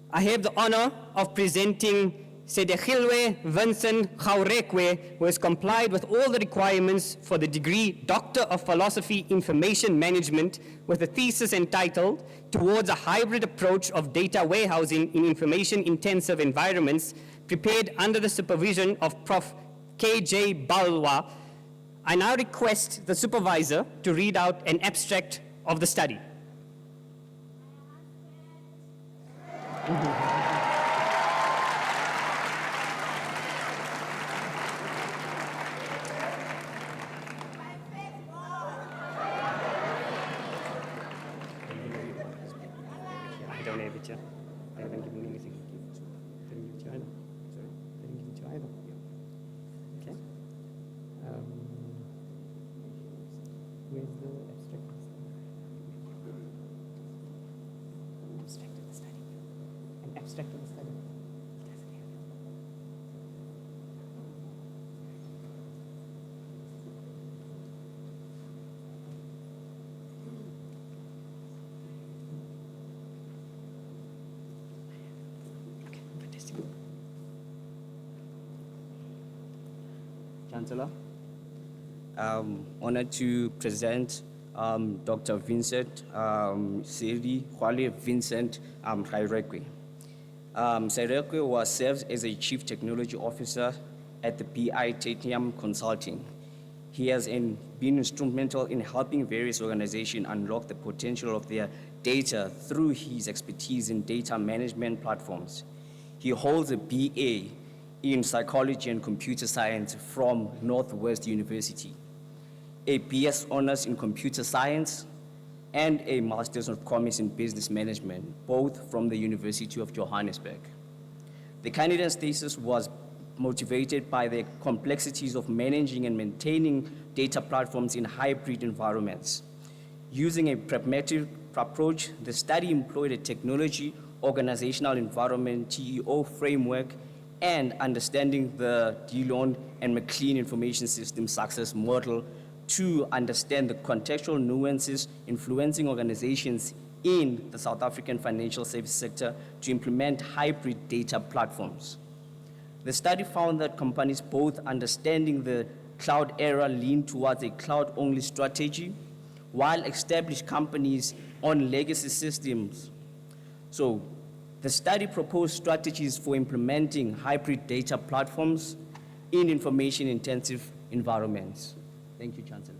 I have the honor of presenting Sedechilwe Vincent Gaurekwe, who has complied with all the requirements for the degree Doctor of Philosophy Information Management with a thesis entitled Towards a Hybrid Approach of Data Warehousing in Information-Intensive Environments, prepared under the supervision of Prof. K.J. Balwa. I now request the supervisor to read out an abstract of the study. I don't have it yet. I haven't given anything. Didn't give it to you either. Sorry? Didn't give it to you either. Okay. Where's the abstract? Abstract of the study. An abstract of the study. Doesn't have it. Okay, fantastic. Chancellor, honored to present Dr. Vincent Siri Kwale Vincent Gaurekwe. Gaurekwe serves as a Chief Technology Officer at the PI Titanium Consulting. He has been instrumental in helping various organizations unlock the potential of their data through his expertise in data management platforms. He holds a BA in Psychology and Computer Science from Northwest University, a BS Honors in Computer Science, and a Master's of Commerce in Business Management, both from the University of Johannesburg. The candidate's thesis was motivated by the complexities of managing and maintaining data platforms in hybrid environments. Using a pragmatic approach, the study employed a technology, organizational environment, TEO framework, and understanding the Dillon and McLean information system success model to understand the contextual nuances influencing organizations in the South African financial service sector to implement hybrid data platforms. The study found that companies both understanding the cloud era lean towards a cloud-only strategy, while established companies on legacy systems. So the study proposed strategies for implementing hybrid data platforms in information-intensive environments. Thank you, Chancellor.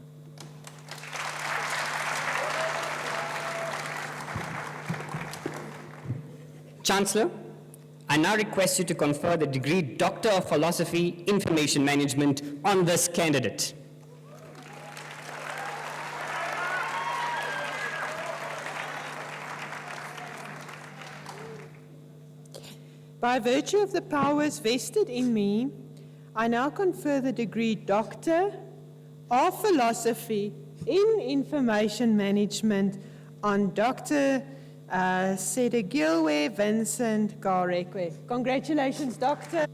Chancellor, I now request you to confer the degree Doctor of Philosophy, Information Management on this candidate. By virtue of the powers vested in me, I now confer the degree Doctor of Philosophy in Information Management on Dr. Sedegilwe Vincent Garekwe. Congratulations, Doctor.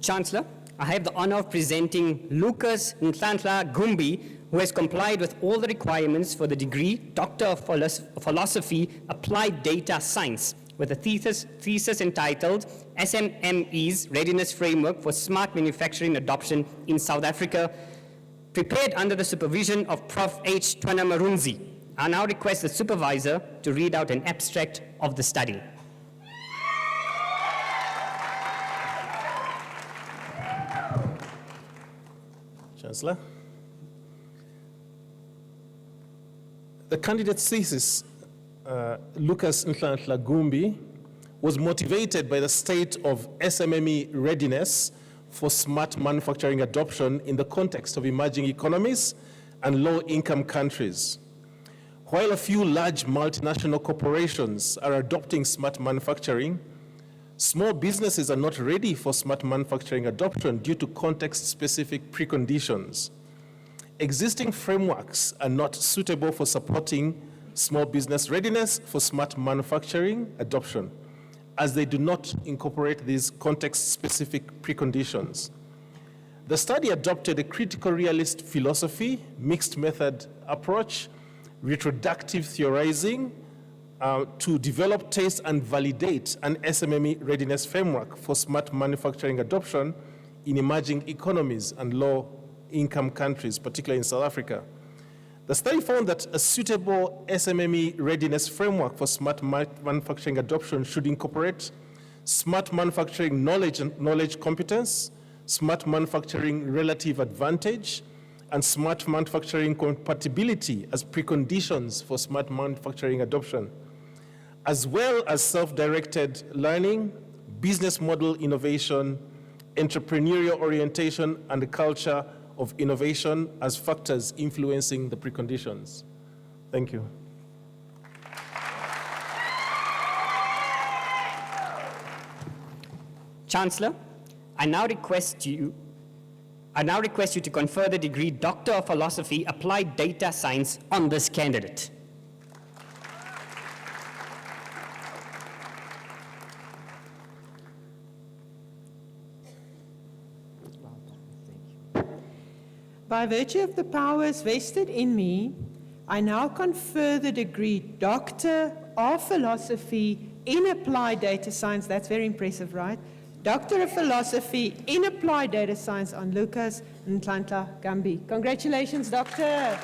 Chancellor, I have the honor of presenting Lucas Nhlanhla Gumbi, who has complied with all the requirements for the degree Doctor of Philosophy, Applied Data Science, with a thesis entitled SMME's Readiness Framework for Smart Manufacturing Adoption in South Africa, prepared under the supervision of Prof. H. Twana Marunzi. I now request the supervisor to read out an abstract of the study. Chancellor. The candidate's thesis, Lucas Nhlanhla Gumbi, was motivated by the state of SMME readiness for smart manufacturing adoption in the context of emerging economies and low-income countries. While a few large multinational corporations are adopting smart manufacturing, small businesses are not ready for smart manufacturing adoption due to context-specific preconditions. Existing frameworks are not suitable for supporting small business readiness for smart manufacturing adoption, as they do not incorporate these context-specific preconditions. The study adopted a critical realist philosophy, mixed method approach, retroductive theorizing, to develop, test, and validate an SMME readiness framework for smart manufacturing adoption in emerging economies and low-income countries, particularly in South Africa. The study found that a suitable SMME readiness framework for smart manufacturing adoption should incorporate smart manufacturing knowledge and knowledge competence, smart manufacturing relative advantage, and smart manufacturing compatibility as preconditions for smart manufacturing adoption, as well as self-directed learning, business model innovation, entrepreneurial orientation, and the culture of innovation as factors influencing the preconditions. Thank you. Chancellor, I now request you to confer the degree Doctor of Philosophy, Applied Data Science on this candidate. By virtue of the powers vested in me, I now confer the degree Doctor of Philosophy in Applied Data Science, that's very impressive, right? Doctor of Philosophy in Applied Data Science on Lucas Nhlanhla Gambi. Congratulations, Doctor.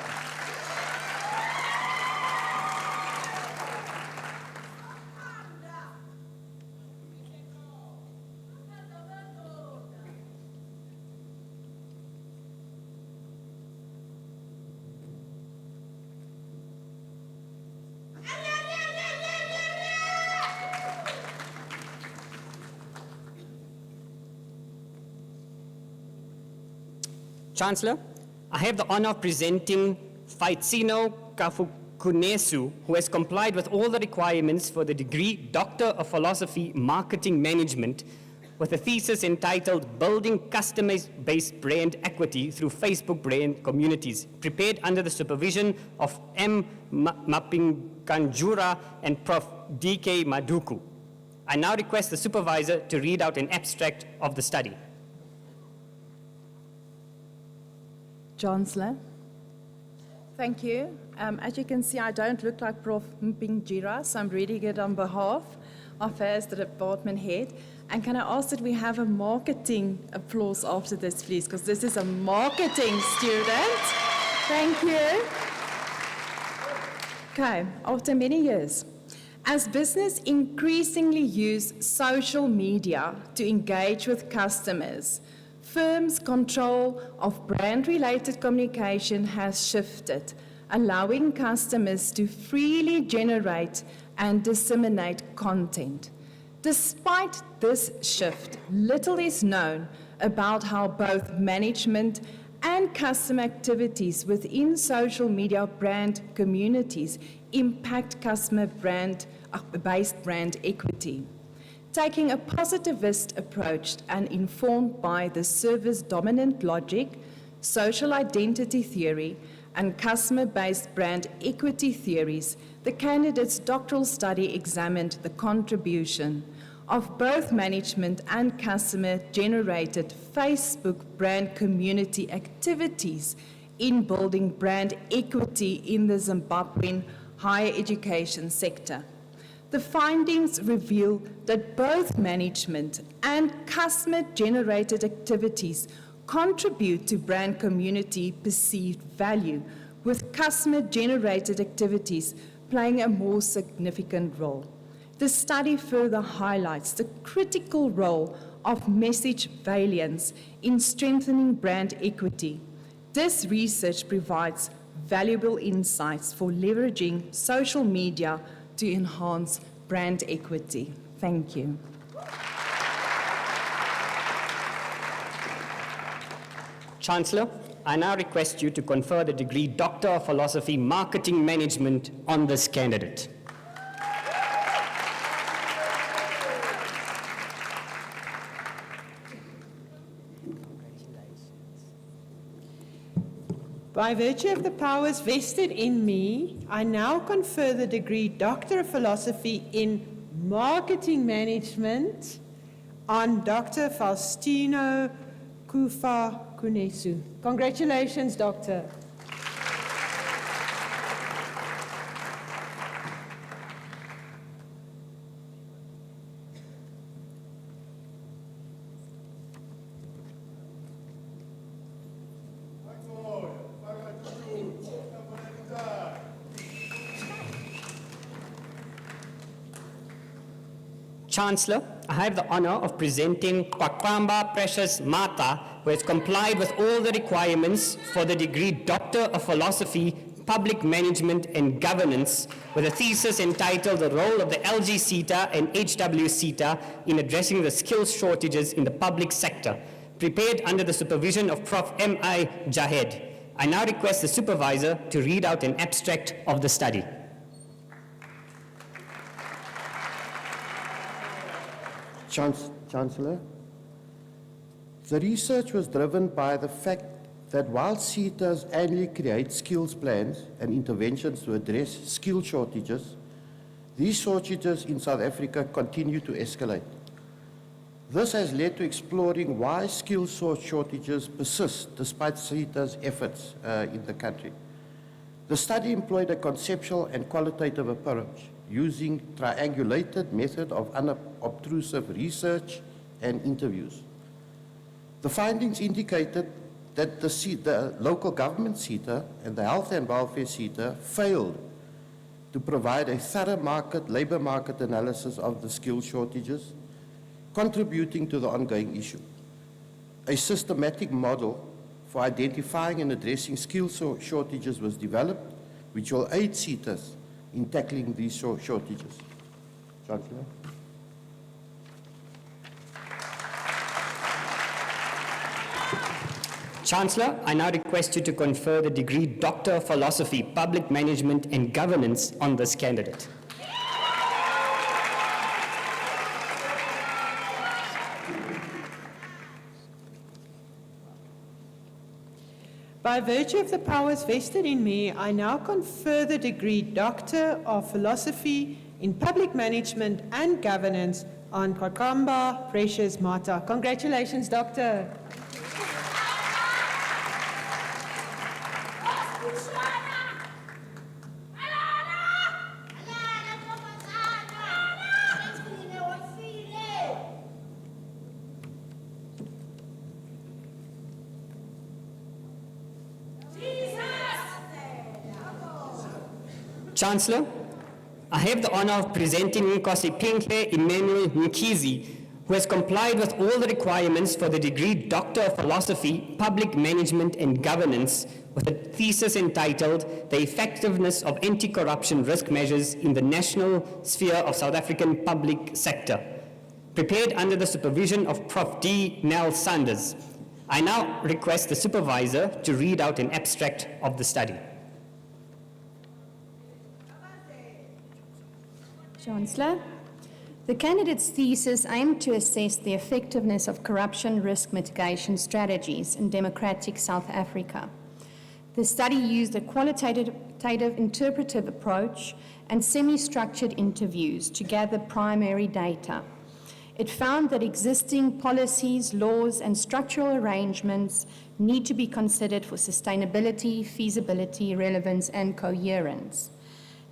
Chancellor, I have the honor of presenting Faitsino Kafukunesu, who has complied with all the requirements for the degree Doctor of Philosophy Marketing Management with a thesis entitled Building Customer-Based Brand Equity Through Facebook Brand Communities, prepared under the supervision of M. Mapinganjura and Prof. D.K. Maduku. I now request the supervisor to read out an abstract of the study. Chancellor. Thank you. As you can see, I don't look like Prof. Mpingjira, so I'm reading it on behalf of her as the department head. And can I ask that we have a marketing applause after this, please, because this is a marketing student. Thank you. Okay, after many years, as business increasingly use social media to engage with customers, firms' control of brand-related communication has shifted, allowing customers to freely generate and disseminate content. Despite this shift, little is known about how both management and customer activities within social media brand communities impact customer-based brand equity. Taking a positivist approach and informed by the service-dominant logic, social identity theory, and customer-based brand equity theories, the candidate's doctoral study examined the contribution of both management and customer-generated Facebook brand community activities in building brand equity in the Zimbabwean higher education sector. The findings reveal that both management and customer-generated activities contribute to brand community perceived value, with customer-generated activities playing a more significant role. The study further highlights the critical role of message valiance in strengthening brand equity. This research provides valuable insights for leveraging social media to enhance brand equity. Thank you. Chancellor, I now request you to confer the degree Doctor of Philosophy Marketing Management on this candidate. By virtue of the powers vested in me, I now confer the degree Doctor of Philosophy in Marketing Management on Dr. Faustino Kufa-Kunesu. Congratulations, Doctor. Chancellor, I have the honor of presenting Kwakwamba Precious Mata, who has complied with all the requirements for the degree Doctor of Philosophy, Public Management and Governance, with a thesis entitled The Role of the LG CETA and HW CETA in Addressing the Skills Shortages in the Public Sector, prepared under the supervision of Prof. M.I. Jahed. I now request the supervisor to read out an abstract of the study. Chancellor, the research was driven by the fact that while CETAs annually create skills plans and interventions to address skill shortages, these shortages in South Africa continue to escalate. This has led to exploring why skill shortages persist despite CETA's efforts in the country. The study employed a conceptual and qualitative approach, using triangulated method of unobtrusive research, and interviews. The findings indicated that the local government SETA and the health and welfare SETA failed to provide a thorough labor market analysis of the skill shortages, contributing to the ongoing issue. A systematic model for identifying and addressing skill shortages was developed, which will aid SETAs in tackling these shortages. Chancellor. Chancellor, I now request you to confer the degree Doctor of Philosophy, Public Management and Governance on this candidate. By virtue of the powers vested in me, I now confer the degree Doctor of Philosophy in Public Management and Governance on Kwakamba Precious Mata. Congratulations, Doctor. Chancellor, I have the honor of presenting Nkosi Pinhle Emmanuel Mkizi, who has complied with all the requirements for the degree Doctor of Philosophy, Public Management and Governance, with a thesis entitled The Effectiveness of Anti-Corruption Risk Measures in the National Sphere of South African Public Sector, prepared under the supervision of Prof. D. Nell Sanders. I now request the supervisor to read out an abstract of the study. Chancellor, the candidate's thesis aimed to assess the effectiveness of corruption risk mitigation strategies in democratic South Africa. The study used a qualitative interpretive approach and semi-structured interviews to gather primary data. It found that existing policies, laws, and structural arrangements need to be considered for sustainability, feasibility, relevance, and coherence.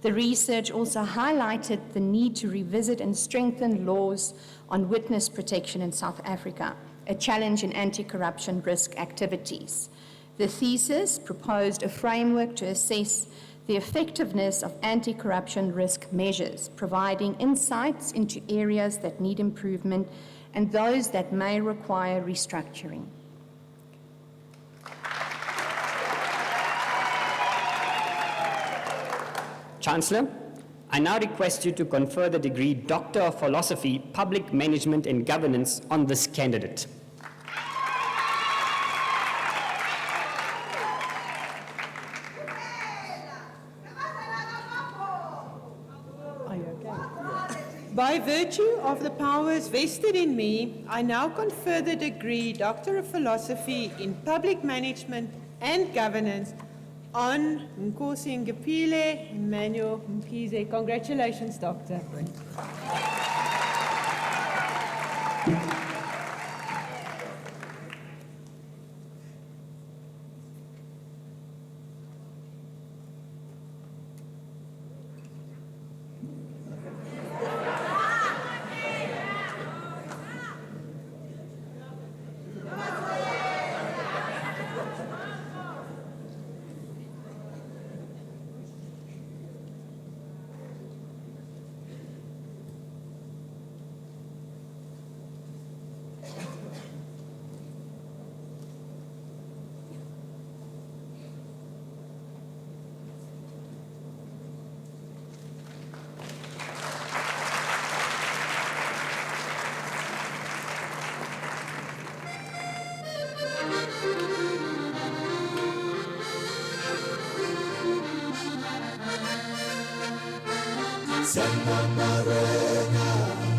The research also highlighted the need to revisit and strengthen laws on witness protection in South Africa, a challenge in anti-corruption risk activities. The thesis proposed a framework to assess the effectiveness of anti-corruption risk measures, providing insights into areas that need improvement and those that may require restructuring. Chancellor, I now request you to confer the degree Doctor of Philosophy, Public Management and Governance on this candidate. Are you okay? By virtue of the powers vested in me, I now confer the degree Doctor of Philosophy in Public Management and Governance on Nkosi Ngapile Emmanuel Mkize. Congratulations, Doctor.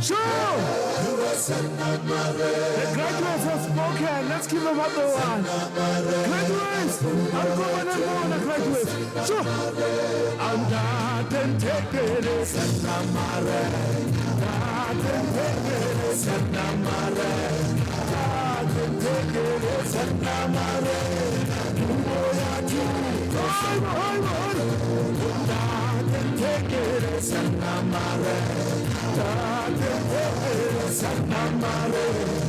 Sure! The graduates have spoken. Let's give them up the one. Graduates! I'm going and going, the graduates. Sure! I'm not and take it. Sanamare. Not and take it. Sanamare. Not and take it. Sanamare. Sanamare, Sanamare,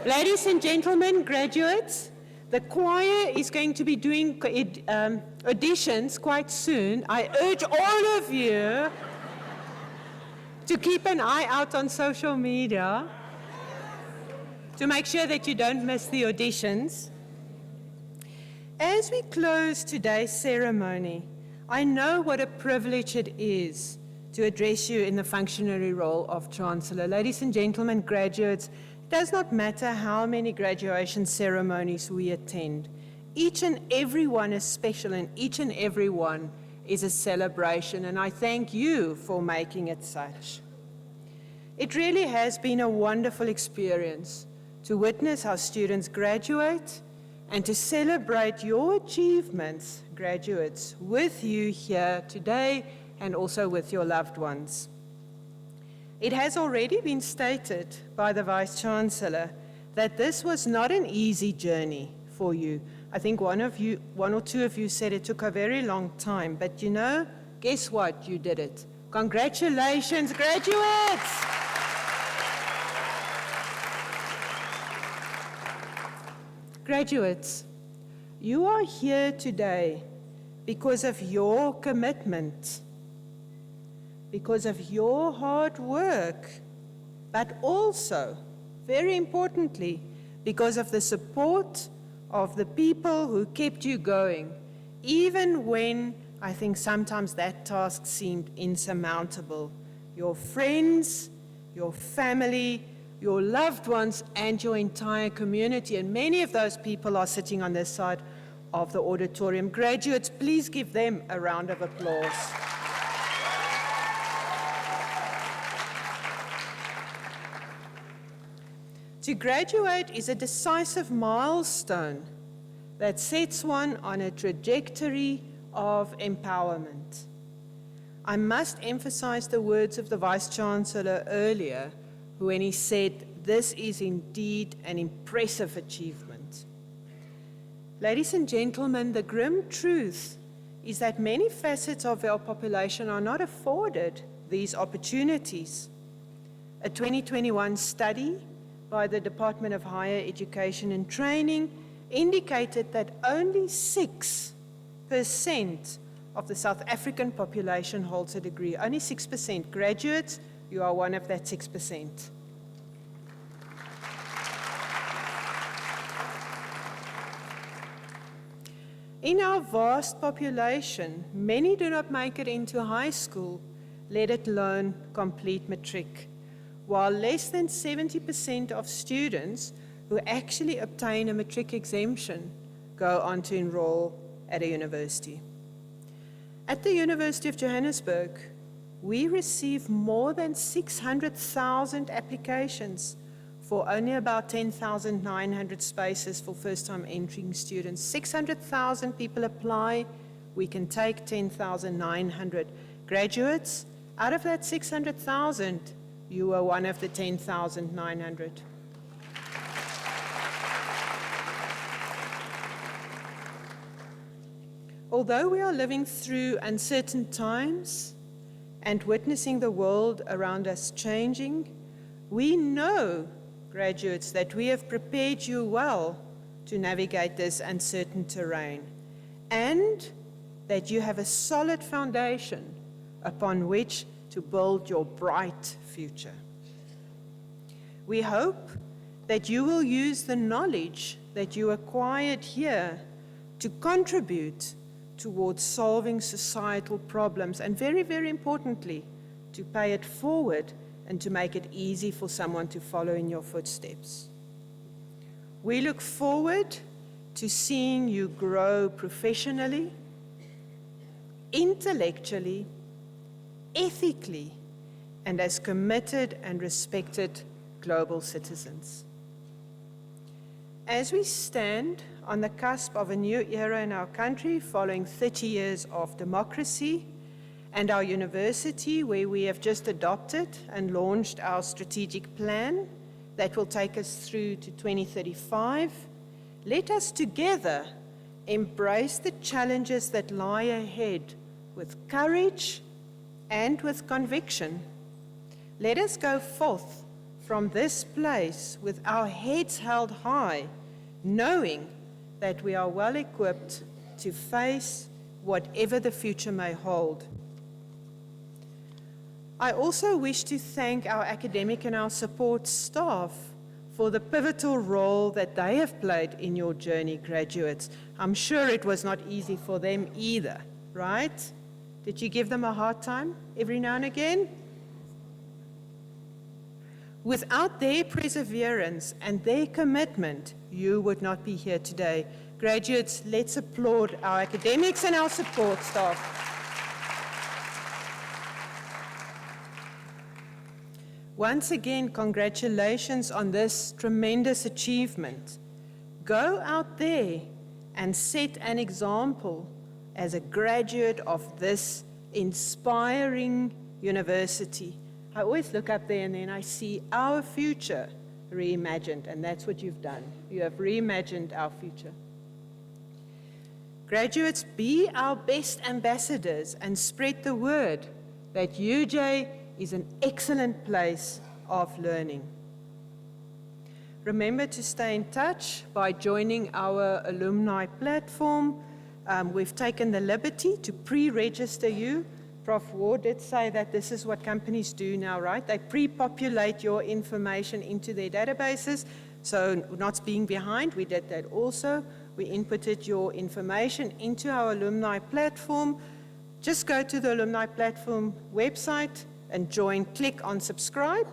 Ladies and gentlemen, graduates, the choir is going to be doing auditions quite soon. I urge all of you to keep an eye out on social media to make sure that you don't miss the auditions. As we close today's ceremony, I know what a privilege it is to address you in the functionary role of Chancellor. Ladies and gentlemen, graduates, it does not matter how many graduation ceremonies we attend. Each and every one is special, and each and every one is a celebration, and I thank you for making it such. It really has been a wonderful experience to witness how students graduate and to celebrate your achievements, graduates, with you here today and also with your loved ones. It has already been stated by the Vice-Chancellor that this was not an easy journey for you. I think one or two of you said it took a very long time, but you know, guess what? You did it. Congratulations, graduates! Graduates, you are here today because of your commitment, because of your hard work, but also, very importantly, because of the support of the people who kept you going, even when I think sometimes that task seemed insurmountable. Your friends, your family, your loved ones, and your entire community, and many of those people are sitting on this side of the auditorium. Graduates, please give them a round of applause. To graduate is a decisive milestone that sets one on a trajectory of empowerment. I must emphasize the words of the Vice-Chancellor earlier when he said, "This is indeed an impressive achievement." Ladies and gentlemen, the grim truth is that many facets of our population are not afforded these opportunities. A 2021 study by the Department of Higher Education and Training indicated that only 6% of the South African population holds a degree. Only 6%. Graduates, you are one of that 6%. In our vast population, many do not make it into high school, let alone complete matric, while less than 70% of students who actually obtain a matric exemption go on to enroll at a university. At the University of Johannesburg, we receive more than 600,000 applications for only about 10,900 spaces for first-time entering students. 600,000 people apply. We can take 10,900 graduates. Out of that 600,000, you are one of the 10,900. Although we are living through uncertain times and witnessing the world around us changing, we know, graduates, that we have prepared you well to navigate this uncertain terrain, and that you have a solid foundation upon which to build your bright future. We hope that you will use the knowledge that you acquired here to contribute towards solving societal problems, and very, very importantly, to pay it forward and to make it easy for someone to follow in your footsteps. We look forward to seeing you grow professionally, intellectually, ethically, and as committed and respected global citizens. As we stand on the cusp of a new era in our country following 30 years of democracy, and our university, where we have just adopted and launched our strategic plan that will take us through to 2035, let us together embrace the challenges that lie ahead with courage and with conviction. Let us go forth from this place with our heads held high, knowing that we are well equipped to face whatever the future may hold. I also wish to thank our academic and our support staff for the pivotal role that they have played in your journey, graduates. I'm sure it was not easy for them either, right? Did you give them a hard time every now and again? Without their perseverance and their commitment, you would not be here today. Graduates, let's applaud our academics and our support staff. Once again, congratulations on this tremendous achievement. Go out there and set an example as a graduate of this inspiring university. I always look up there and then I see our future reimagined, and that's what you've done. You have reimagined our future. Graduates, be our best ambassadors and spread the word that UJ is an excellent place of learning. Remember to stay in touch by joining our alumni platform. We've taken the liberty to pre-register you. Prof. Ward did say that this is what companies do now, right? They pre-populate your information into their databases. So not being behind, we did that also. We inputted your information into our alumni platform. Just go to the alumni platform website and join, click on subscribe,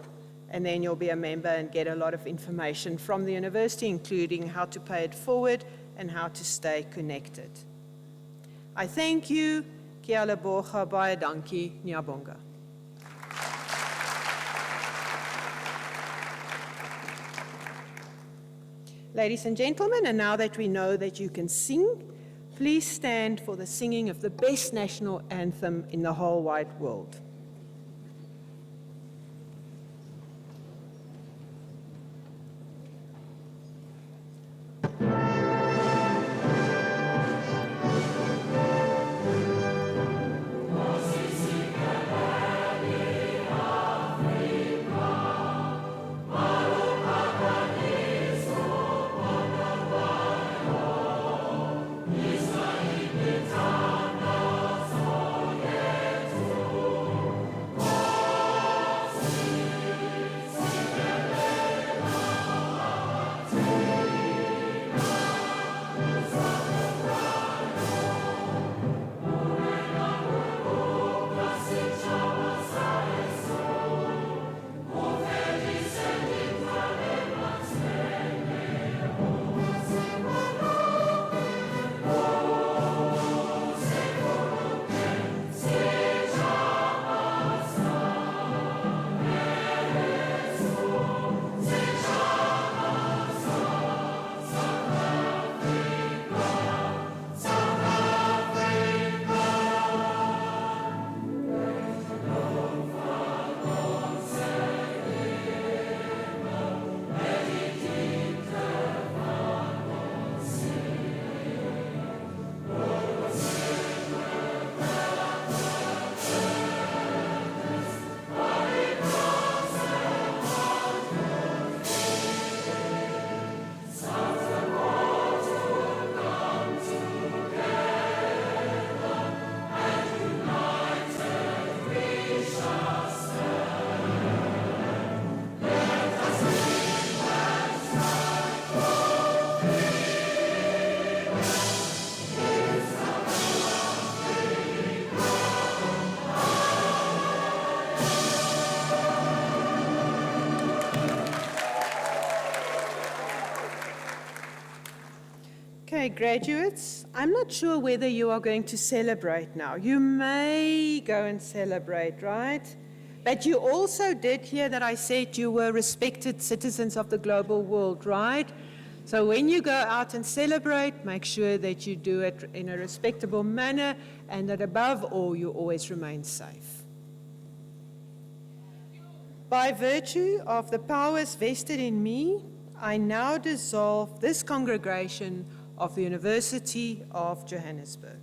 and then you'll be a member and get a lot of information from the university, including how to pay it forward and how to stay connected. I thank you. Kia leboga, baie dankie, Nyabonga. Ladies and gentlemen, and now that we know that you can sing, please stand for the singing of the best national anthem in the whole wide world. Okay, graduates, I'm not sure whether you are going to celebrate now. You may go and celebrate, right? But you also did hear that I said you were respected citizens of the global world, right? So when you go out and celebrate, make sure that you do it in a respectable manner and that above all, you always remain safe. By virtue of the powers vested in me, I now dissolve this congregation of the University of Johannesburg.